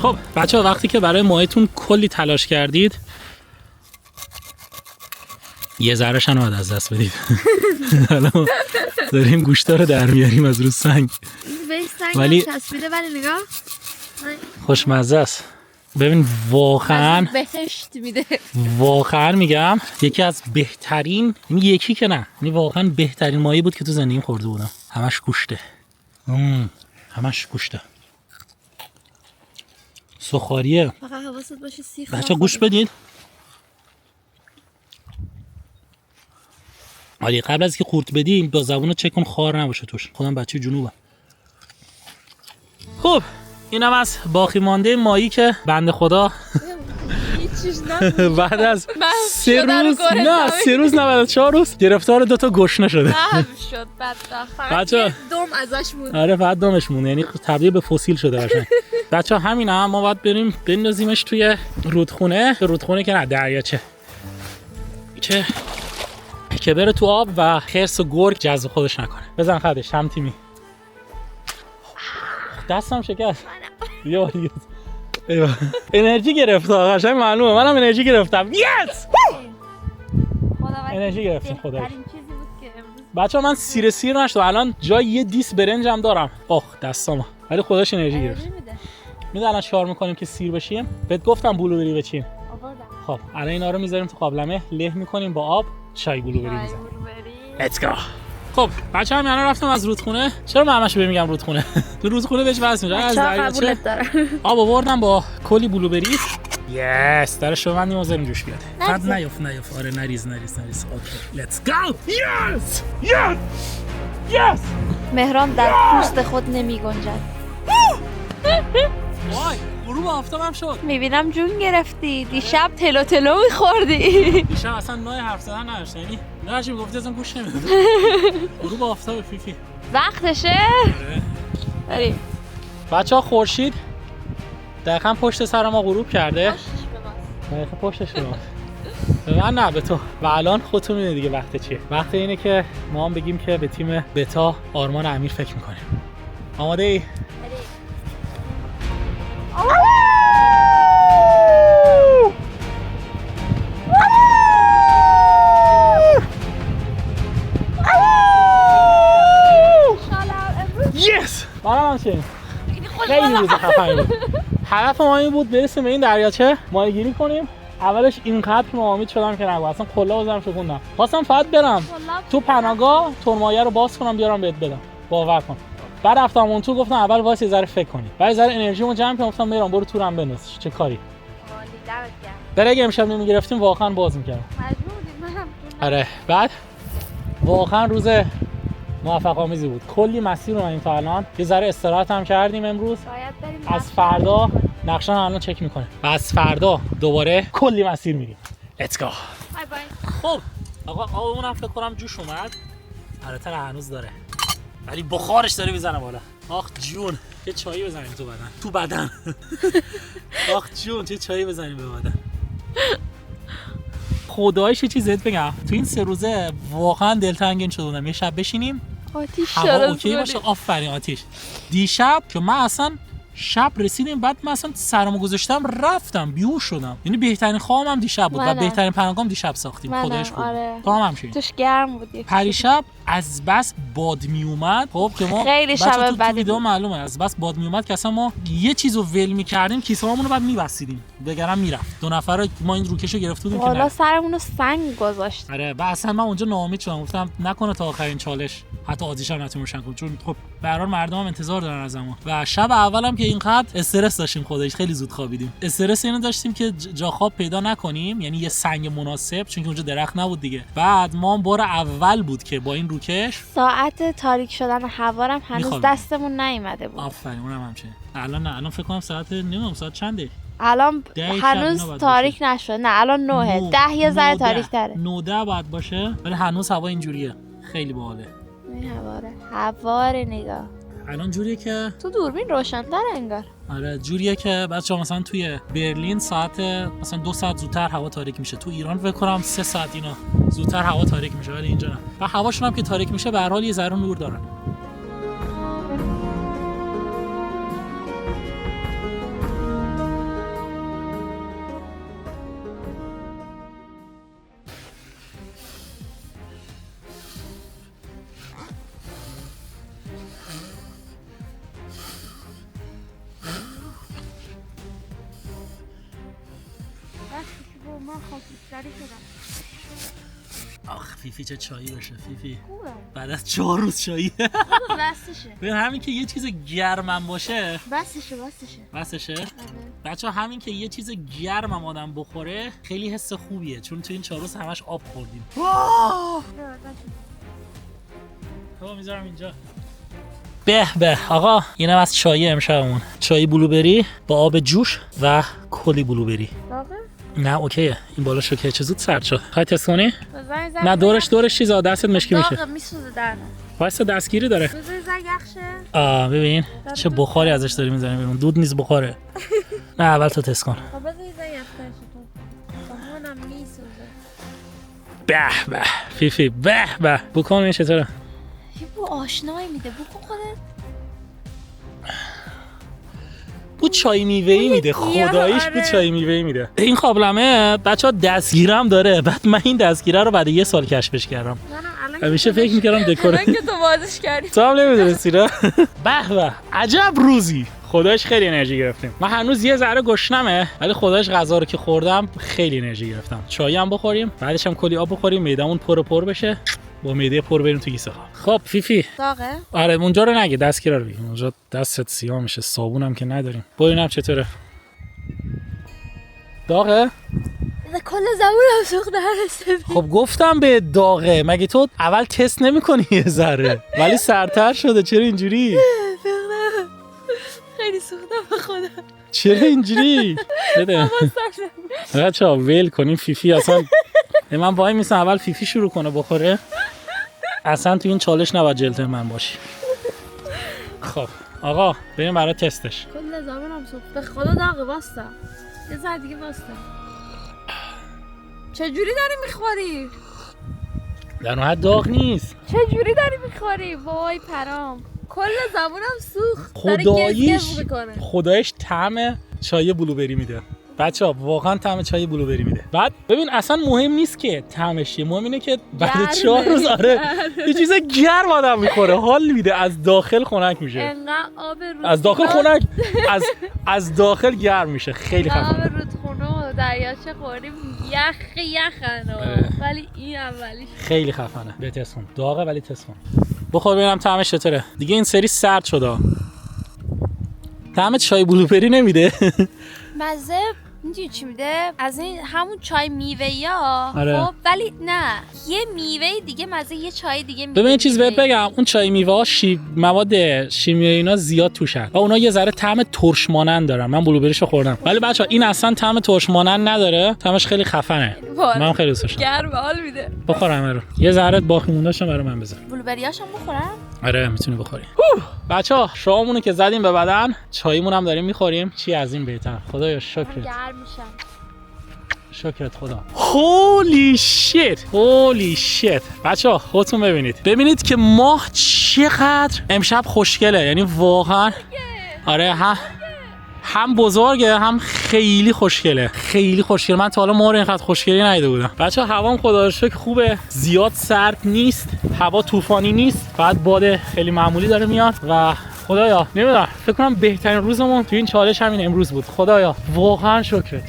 خب بچه ها، وقتی که برای ماهیتون کلی تلاش کردید، یه ذره‌ش هم از دست بدید. حالا داریم گوشتا رو در میاریم از رو سنگ، ولی چسبیده، ولی نگاه خوشمزه است. ببین واقعا بهشت میده. واقعا میگم یکی از بهترین، یکی که نه، یعنی واقعا بهترین ماهی بود که تو زندگیم خورده بودم. همش گوشته، همش گوشته، سخاریه. فقط حواست باشه سیخ. بچه گوش بدید. آره قبل از که قورت بدیم با زبون چک کن خار نباشه توش. خودم بچه جنوبم. خب اینم از باقی مانده ماهی که بنده خدا بعد از 3 روز، نه 3 روز، نه بعد از 4 روز گرفتار 2 تا گشنه شده. شد بدبخت. بچه دم ازش مونده. آره فقط دمش مونده، یعنی تبدیل به فسیل شده قشنگ. بچه همین هم ما باید بریم بندازیمش توی رودخونه که نه دریاچه، که که بره تو آب و خرس و گرگ جذب خودش نکنه. بزن خدش هم تیمی. دستم شکست. بیا دیگه. انرژی گرفت قشنگ معلومه منم انرژی گرفتم. یس! انرژی گرفتم خدایا. بهترین چیزی بود که امروز بچه‌ها من سیر نشد الان جای یه دیس برنجم دارم. اخ دستام. ولی خودش انرژی گرفت. میدونی الان چیکار می‌کنیم که سیر بشیم؟ بهت گفتم بلوبری بچین. آوردم. خب الان اینا رو میذاریم تو قابلمه له می‌کنیم با آب چای بلوبری می‌ذاریم. Let's go. خب بچه‌ها من رفتم از رودخونه. چرا من همش میگم رودخونه؟ تو رودخونه بهش واسه میگم از دریاچه. آب آوردم با کلی بلوبری. یس در شما من میذاریم جوش بیاد. بعد نیاف آره نریز. اوکی let's go. Yes. مهران در پوست خود نمی گنجد. وای غروب آفتابم شد. میبینم جون گرفتی دیشب تلو میخوردی. دیشب اصلا نوع حرف زدن نداشت یعنی نه چی میگفتی اصلا گوش نمیداد. غروب آفتاب فیفی وقتشه بریم. بچه‌ها خورشید دقیقاً پشت سر ما غروب کرده. دقیقاً پشتش به ما. به من نه به تو. و الان خودتون میدونید دیگه وقت چیه. وقت اینه که ما هم بگیم که به تیم بتا آرمان امیر فکر میکنیم. آماده ای؟ یس! منم همچنین. خیلی روز خفنی بود. هدف ما این بود برسیم به این دریاچه ماهیگیری کنیم. اولش اینقدر ناامید شدم که نگو اصلا کلا بزنم شکوندم. خواستم فقط برم تو پناهگاه ترمایه رو باز کنم بیارم بهت بدم. باور کن. بعد رفتم اون تو گفتم اول وایس یه ذره فکر کنی. بعد یه ذره انرژیمو جمع کردم گفتم میرم برو تورم بنداز. چه کاری؟ برای اگه امشب نمیگرفتیم واقعا باز میکردم. آره بعد واقعا روز موفق آمیزی بود. کلی مسیر اومدیم تا الان. یه ذره استراحت هم کردیم امروز. از فردا نقشه‌ها الان چک میکنیم. و از فردا دوباره کلی مسیر میریم. Let's go. بای بای. خب آقا اون هم فکر کنم جوش اومد. البته هنوز داره. ولی بخارش داره میزنه بالا. آخ جون چه چایی بزنیم تو بدن. آخ جون چه چایی بزنیم به بدن. خدایش یه چیزت بگم تو این 3 روزه واقعا دلتنگین شدم. یه شب بشینیم آتیش هوا اوکی باشه. آفرین آتیش. دیشب که من اصلا شب رسیدیم بعد من اصلا سرمو گذاشتم رفتم بیهوش شدم. یعنی بهترین خوابم دیشب بود و بهترین پناهگاهم دیشب ساختیم. خدایش خوب. آره. تو هم همین. توش گرم بود. پریشب از بس باد می اومد. خب که ما خیلی شب تو ویدیو معلومه از بس باد می اومد که اصلا ما یه چیزو ول می‌کردیم کیسه‌هامون رو بعد می‌بسیدیم بگرم میرفت. 2 نفر ما این روکشو گرفته بودیم که والا سرمون رو سنگ گذاشت. آره و اصلا من اونجا ناامید شدم گفتم نکنه تا آخرین چالش حتی آتیش هم نتونیم روشن کنیم چون خب به هر حال مردم هم انتظار دارن از ما. و شب اولم که اینقدر استرس داشتیم خودش خیلی زود خوابیدیم. استرس اینو داشتیم که جا خواب پیدا نکنیم یعنی یه سنگ مناسب چون که اونجا درخت نبود دیگه. بعد ما بار اول بود که با این روکش ساعت تاریک شدن هوارم هنوز دستمون نیومده بود. آفرین اونم همچنین. الان فکر کنم ساعت نمیدونم ساعت چنده. الان هنوز تاریک نشد. نه الان 9 10 یه ذره تاریک تره. 9 بعد باشه ولی هنوز هوا اینجوریه. خیلی باحاله. این هواره نگاه. الان جوریه که تو دوربین روشن‌تر انگار. آره جوریه که بچه‌ها مثلا توی برلین ساعت مثلا 2 ساعت زودتر هوا تاریک میشه. تو ایران فکر کنم 3 ساعت اینا زودتر هوا تاریک میشه ولی اینجا نه. و هواشون هم که تاریک میشه به هر حال یه ذره نور دارن. آخ فیفی چه چایی بشه فیفی. خوبه. بعد از 4 روز چایی. بسشه. ببین همین که یه چیز گرمم باشه. بسشه. بچه‌ها همین که یه چیز گرمم آدم بخوره خیلی حس خوبیه چون تو این 4 روز همش آب خوردیم. خب میذارم اینجا. به آقا اینم از چای امشبمون. چای بلوبری با آب جوش و کلی بلوبری. نه اوکیه این بالا شو که چه زود سرد شد. خواهی تست کنی؟ نه دورش چیزا دستت مشکی میشه. داغ میسوزه درنه. واسه دستگیری داره. یخشه. ببین چه بخاری ازش داری میزنی بیرون. دود نیست بخاره. نه اول تو تست کن. خب بذار یخش تو. همونم میسوزه. به به فیفی به به بکن این چطوره؟ یه بو آشنایی میده بکن خودت. بو چای میوه‌ای میده خداییش بو چای میوه‌ای میده. این قابلمه بچه‌ها دستگیرم داره. بعد من این دستگیره رو بعد 1 سال کشفش کردم. همیشه فکر می‌کردم دکور. الان که تو بازش کردی. تو هم نمی‌دونستی نه؟ به به عجب روزی. خدایش خیلی انرژی گرفتیم. من هنوز یه ذره گشنمه ولی خدایش غذا رو که خوردم خیلی انرژی گرفتم. چای هم بخوریم بعدش هم کلی آب بخوریم معدمون پر بشه. با معده پر بریم تو کیسه خواب. خب فیفی داغه؟ آره اونجا رو نگه دستگیره رو بگیم. اونجا دستت سیاه میشه صابونم که نداریم. ببینم چطوره. داغه؟ کل زبونم سوخته هست. خب گفتم به داغه. مگه تو اول تست نمی‌کنی یه ذره ولی سرتر شده چرا اینجوری؟ خیلی سوختم به خدا. چرا اینجوری؟ بده بچه‌ها ول کنیم فیفی اصلا من وای میسم اول فیفی شروع کنه بخوره. اصلا تو این چالش نباید جلد من باشی. خب آقا بریم برای تستش. کل زبونم سوخت به خدا داغه واستا. یه ذره دیگه واستا. چجوری داری میخوری؟ در نهایت داغ نیست. چجوری داری میخوری؟ وای پرام کل زبونم سوخت. خدایش طعم چای بلوبری میده. بچه‌ها واقعا طعم چای بلوبری میده. بعد ببین اصلا مهم نیست که طعمش چیه، مهم اینه که بعد 4 روز آره یه چیز گرم آدم میخوره حال میده از داخل خنک میشه. انقدر آب رودخونه از داخل خنک از داخل گرم میشه. خیلی خفنه. آب رودخونه و دریاچه خوردیم یخن ولی این اولیش خیلی خفنه. به تست کن. داغه ولی تست کن. بخور ببینم طعمش چطوره. دیگه این سری سرد شده. طعم چای بلوبری نمیده. مزه میدونی چی میده؟ از این همون چای میوه‌یا آره. خب ولی نه یه میوه دیگه مزه یه چای دیگه میده. ببین این چیز بهت بگم اون چای میوه ها مواد شیمیایی اینا زیاد توشن و اونا یه ذره طعم ترش مانند دارن. من بلوبریشو خوردم ولی بچه‌ها این اصلا طعم ترش مانند نداره. طعمش خیلی خفنه. من خیلی دوست داشتم. گرم حال میده. بخورم رو. یه ذره باقی موندهشو برای من بذار. بلوبریاشم بخورم؟ آره میتونی بخوری. بچه‌ها شامونو که زدیم به بدن چایمون هم داریم میخوریم. چی از این بهتر. خدایا شکرت. گرم میشم. شکرت خدا. هولی شیت بچه‌ها خودتون ببینید که ماه چقدر امشب خوشگله. یعنی واقعا آره هم بزرگه هم خیلی خوشگله. من تا حالا ماه رو اینقدر خوشگلی ندیده بودم. بچه‌ها هوام خدا رو شکر خوبه. زیاد سرد نیست. هوا طوفانی نیست. بعد باد خیلی معمولی داره میاد و خدایا نمیدونم فکر کنم بهترین روزمون تو این چالش همین امروز بود. خدایا واقعا شکرت.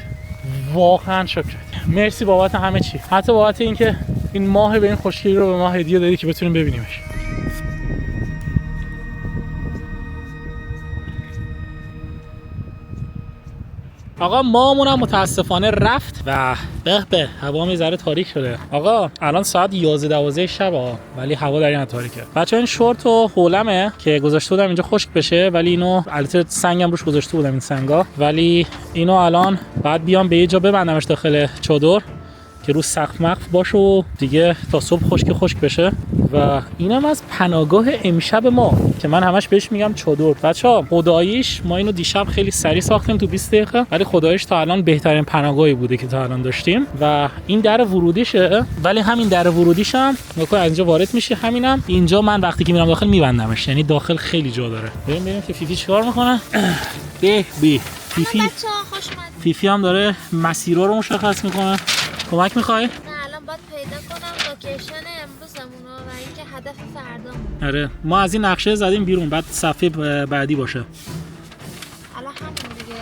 مرسی بابت همه چی. حتی بابت اینکه این ماه به این خوشگلی رو به ما هدیه دادی که بتونیم ببینیمش. آقا ماهمون هم متاسفانه رفت و به هوا یه ذره تاریک شده. آقا الان ساعت 11-12 شب ولی هوا در این تاریکه. بچه‌ها این شورت و حولمه که گذاشته بودم اینجا خشک بشه ولی اینو البته سنگم روش گذاشته بودم این سنگا ولی اینو الان بعد بیام به یه جا ببندمش داخل چادر که رو سقف مقف باشه و دیگه تا صبح خشک بشه. و اینم از پناهگاه امشب ما که من همش بهش میگم چادر. بچه‌ها خداییش ما اینو دیشب خیلی سریع ساختیم تو 20 دقیقه ولی خداییش تا الان بهترین پناهگاهی بوده که تا الان داشتیم. و این در ورودیشه ولی همین در ورودیش هم نکو از اینجا وارد میشی همینم اینجا من وقتی که میرم داخل میبندمش. یعنی داخل خیلی جا داره. ببینیم که فیفی چیکار میکنه. فیفی هم داره مسیرها رو مشخص میکنه. کمک میخوای؟ نه الان باید پیدا کنم لوکیشن امروزمون و اینکه هدف فردامون. آره ما از این نقشه زدیم بیرون بعد صفحه بعدی باشه. الان همون دیگه.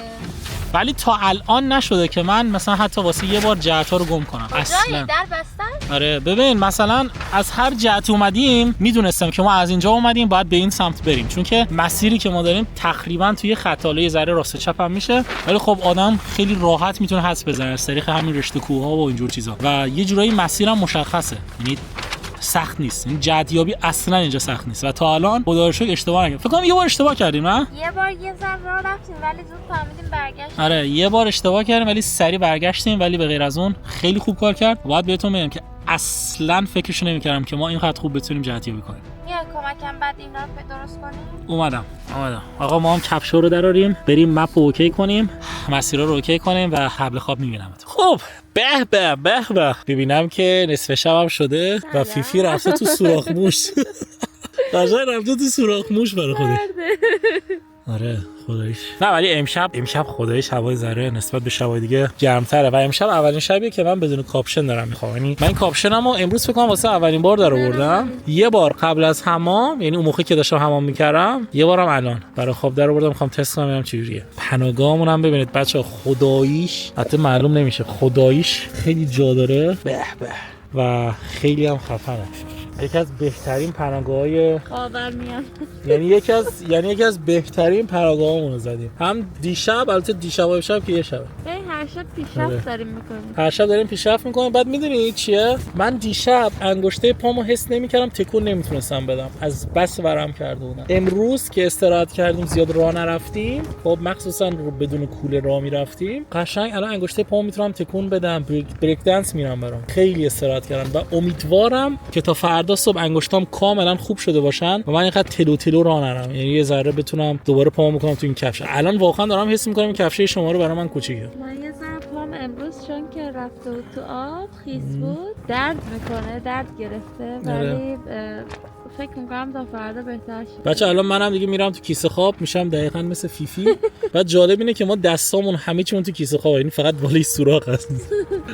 ولی تا الان نشده که من مثلا حتی واسه یه بار جهت‌ها رو گم کنم. اصلا در بستن؟ آره ببین مثلا از هر جهت اومدیم میدونستم که ما از اینجا اومدیم باید به این سمت بریم چون که مسیری که ما داریم تقریبا توی خط حاله ذره راست چپ هم میشه ولی خب آدم خیلی راحت میتونه حدس بزنه از طریق همین رشته کوه‌ها و اینجور چیزا و یه جورایی مسیرم مشخصه. یعنی سخت نیست. این جهتیابی اصلا اینجا سخت نیست و تا الان خدا رو شکر اشتباه نکردیم. فکر کنم یه بار اشتباه کردیم نه؟ یه بار یه ذره راه رفتیم ولی زود فهمیدیم برگشتیم. آره یه بار اشتباه کردیم ولی سریع برگشتیم ولی به غیر از اون خیلی خوب کار کرد. باید بهتون بگم که اصلا فکرش نمی‌کردم که ما اینقدر خوب بتونیم جهتیابی کنیم. میای کمکم بعد اینا رو درست کنیم؟ اومدم. آقا ما هم کفشا رو دراریم بریم مپ رو اوکی کنیم مسیرها رو اوکی کنیم و حبل خواب می‌بینمت. خب به به به به. ببینم که نصف شبم شده و فیفی رفته تو سوراخ موش. قشنگ رفته تو سوراخ موش برای خودش. آره خداییش. نه ولی امشب خداییش هوای ذره نسبت به شبای دیگه گرمتره و امشب اولین شبیه که من بدون کاپشن دارم میخوام. یعنی من کاپشنمو امروز فکر کنم واسه اولین بار در آوردم. یه بار قبل از حمام، یعنی اون موقعی که داشتم حمام میکردم، یه بارم الان برای خواب در آوردم. میخوام تست کنم ببینم چجوریه. پناهگاهمون هم ببینید بچه‌ها، خداییش حتی معلوم نمیشه، خداییش خیلی جا داره. به به. و خیلی هم خفنه. یکی از بهترین پناهگاه‌های خاورمیانه، یعنی یکی از بهترین پناهگاه‌هامون رو زدیم. هم دیشب، البته دیشب و امشب که یه شبه. هر شب پیشرفت داریم میکنیم. هر شب داریم پیشرفت میکنیم. بعد میدونی چیه؟ من دیشب انگشته پامو حس نمیکردم، تکون نمیتونستم بدم، از بس ورم کرده بودم. امروز که استراحت کردیم، زیاد راه نرفتیم، خب مخصوصا بدون کوله راه میرفتیم، قشنگ الان انگشته پامو میتونم تکون بدم. بریک دنس میرم برام. خیلی استراحت کردم و امیدوارم که تا فردا صبح انگشتام کاملا خوب شده باشن و من اینقدر تلو راه نرم. یعنی یه ذره بتونم دوباره پامو بکنم تو این کفش. الان واقعا دارم حس میکنم این کفشه شما رو برای من کوچیکه. من یه ذره پام امروز چون که رفته بود تو آب خیس بود درد میکنه، درد گرفته، ولی فکر میکنم تا فردا بهتر شه. بچه الان منم دیگه میرم تو کیسه خواب، میشم دقیقاً مثل فیفی. بعد جالب اینه که ما دستامون همه چیمون تو کیسه خوابه، یعنی فقط بالای سوراخ هست.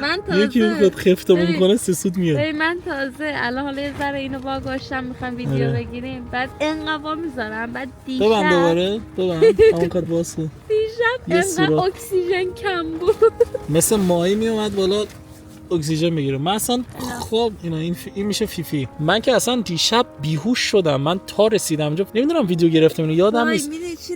من تازه یکی خود خفتمون کنه سه سود میاد. من تازه الان حالا یه ذره اینو واگذاشتم میخوام ویدیو بگیریم، بعد انقدر میذارم، بعد دیشب ببند دوباره همون کات واسه دیشب انقدر اکسیژن کم بود، مثل ماهی میومد بالا اکسیژن بگیره. من اصلا خب این میشه فیفی. من که اصلا دیشب بیهوش شدم. من تا رسیدم اونجا نمیدونم ویدیو گرفتم اینو یادم نیست.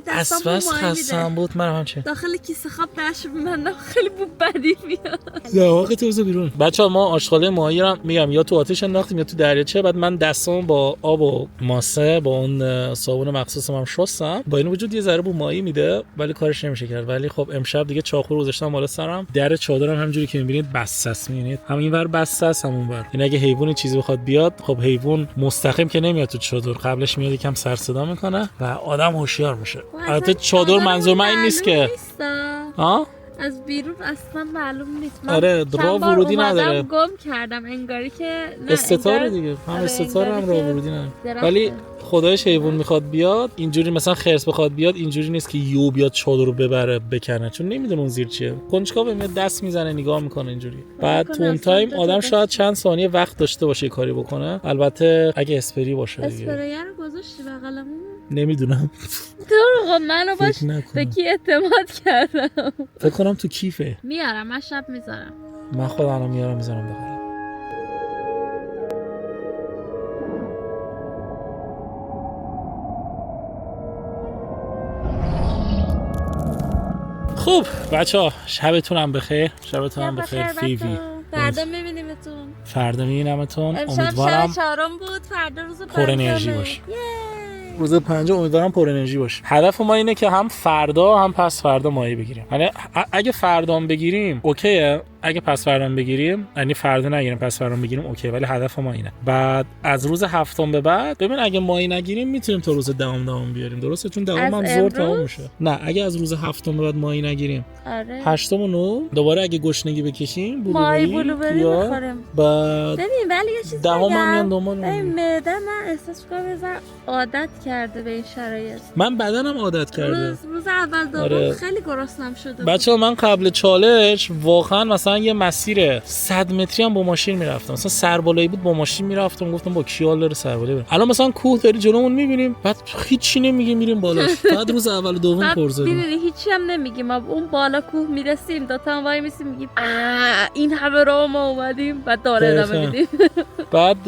اسفس خستم بود. من هم چه داخل کیسه خواب نشم، من خیلی بو بدی میاد. زواق تو بزو بیرون. بچه‌ها ما آشغاله ماهی رو میگم یا تو آتش انداختیم یا تو دریاچه. بعد من دستام با آب و ماسه با اون صابون مخصوصم هم شستم. با این وجود یه ذره بو ماهی میده ولی کارش نمیشه کرد. ولی خب امشب دیگه چاقو رو گذاشتم بالا سرم. در چادرم همونجوری که میبینید بسته است. هم اینور بسته است همون ور. این اگه حیوانی چیزی بخواد بیاد، خب حیوان مستقیم که نمیاد تو چادر، قبلش میاد یکم سر صدا میکنه و آدم هوشیار میشه. البته چادر منظور من این نیست که از بیرون اصلا معلوم نیست. من آره راه ورودی نداره. گم کردم انگاری که استتار دیگه. هم استتار هم راه ورودی نداره. ولی خدایش حیوان میخواد بیاد اینجوری، مثلا خرس بخواد بیاد اینجوری نیست که یو بیاد چادر رو ببره بکنه، چون نمیدونه اون زیر چیه. کنجکاو میاد دست میزنه نگاه میکنه اینجوری. بعد تو اون تایم آدم شاید چند ثانیه وقت داشته باشه کاری بکنه، البته اگه اسپری باشه دیگه. اسپری رو گذاشتی بغلمون؟ نمیدونم. تو منو باش به کی اعتماد کردم؟ فکر کنم تو کیفه. میارم، من شب میذارم. من خودم میارم میذارم بغلم. خب بچه‌ها شبتون هم بخیر. فیفی. فردا میبینیمتون. فردا میبینمتون. امیدوارم شب 4 بود، فردا روز 5 پر انرژی باشه. روز 5 امیدوارم پر انرژی باشه. هدف ما اینه که هم فردا هم پس فردا ماهی بگیریم. یعنی اگه فردا هم بگیریم اوکیه، اگه پس فردا بگیریم، یعنی فردا نگیریم پس فردا بگیریم اوکی، ولی هدف ما اینه. بعد از روز هفتم به بعد ببین اگه ماهی نگیریم میتونیم تا روز دهم بیاریم. درسته؟ چون دهم هم زور تموم میشه. نه اگه از روز هفتم به بعد ماهی نگیریم، آره 8 و 9 دوباره اگه گشنگی بکشیم ماهی بلوبری میخوریم. بعد ببین ولی یه چیزی دهم هم میان دنبال این معده من احساس می‌کنم یه ذره عادت کرده به این شرایط. من بدنم عادت کرده. روز اول دوم آره. خیلی گرسنم شده. بچه‌ها من قبل چالش واقعا مثلا یه مسیر 100 متری هم با ماشین میرفتم. مثلا سربالایی بود با ماشین میرفتم، گفتم با کیال داره سربالایی برم. الان مثلا کوه داری جلومون میبینیم، بعد هیچی نمیگیم میریم بالاش. بعد روز اول و دوم پرزدیم. ببینید هیچی هم نمیگیم. ما اون بالا کوه میرسیم، دو تا وای میسیم میگیم این همه راه ما اومدیم، بعد داره ادامه میدیم. بعد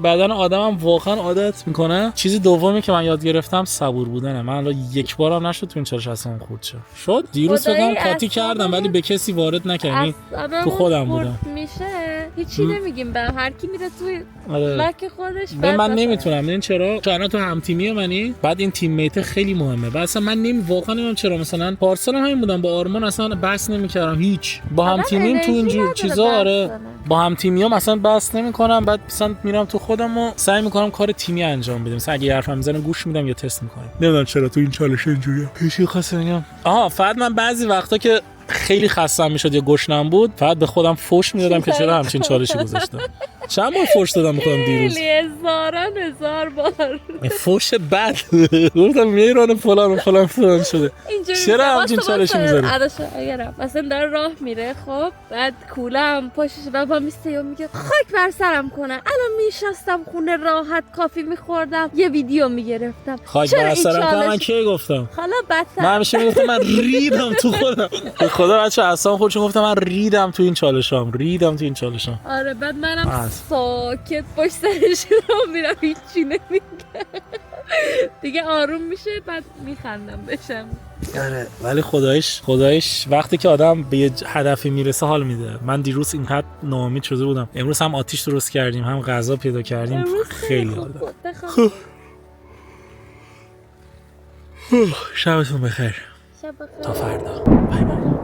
بدن آدمم واقعا عادت میکنه. چیزی دومی که من یاد گرفتم صبور بودنه. من الان یک بارم نشد تو این چالش اصلا خورد شد. دیروز فکرم قاطی کردم ولی به کسی وارد نکردم. تو خودم بودم. میشه هیچی نمیگیم به هر کی میره توی لک خودش. من نمیتونم. ببین چرا؟ چون تو هم تیمی منی. بعد این تیم میت خیلی مهمه. بعد اصلا من واقعا نمیدونم چرا. مثلا پارسال همین بودم با آرمان اصلا بحث نمیکردم هیچ. با هم تیمیم تو اینجور چیزا آره. با هم تیمیام اصلا بحث نمیکنم. بعد مثلا میرم تو خودم و سعی میکنم کار تیمی انجام بدم. مثلا اگه حرفم میزنه گوش میدم یا تست میکنم. نمیدونم چرا تو این چالش اینجوریه. پیشی خاصه میگم. فقط من بعضی وقتا که خیلی خستم میشد یا گشنم بود فقط به خودم فوش میدادم که چرا همچین چالشی گذاشتم. چند بار فوش دادم میکنم دیروز؟ خیلی هزار بار. فوش بد گفتم میران فلان شده. چرا همچین چالشی میذاری؟ مثلا داره راه میره، خب بعد کولم پشتش بابا میسته و میگه خاک بر سرم کنه، الان میشستم خونه راحت کافی میخوردم یه ویدیو میگرفتم. خاک بر سرم کنه من کی گفتم؟ حالا بدتر من همیشه میگفتم من ریدم تو خودم. به خدا بچه اصلا خودشون گفتم من ریدم تو این چالشام. آره بعد منم ساکت پشت سرش رو میرم هیچی نمیگم دیگه آروم میشه بعد میخندم بشم. آره ولی خدایش وقتی که آدم به یه هدفی میرسه حال میده. من دیروز اینقدر ناامید شده بودم، امروز هم آتیش درست کردیم هم غذا پیدا کردیم، خیلی حال داد. شبتون بخیر. تا فردا. بای بای.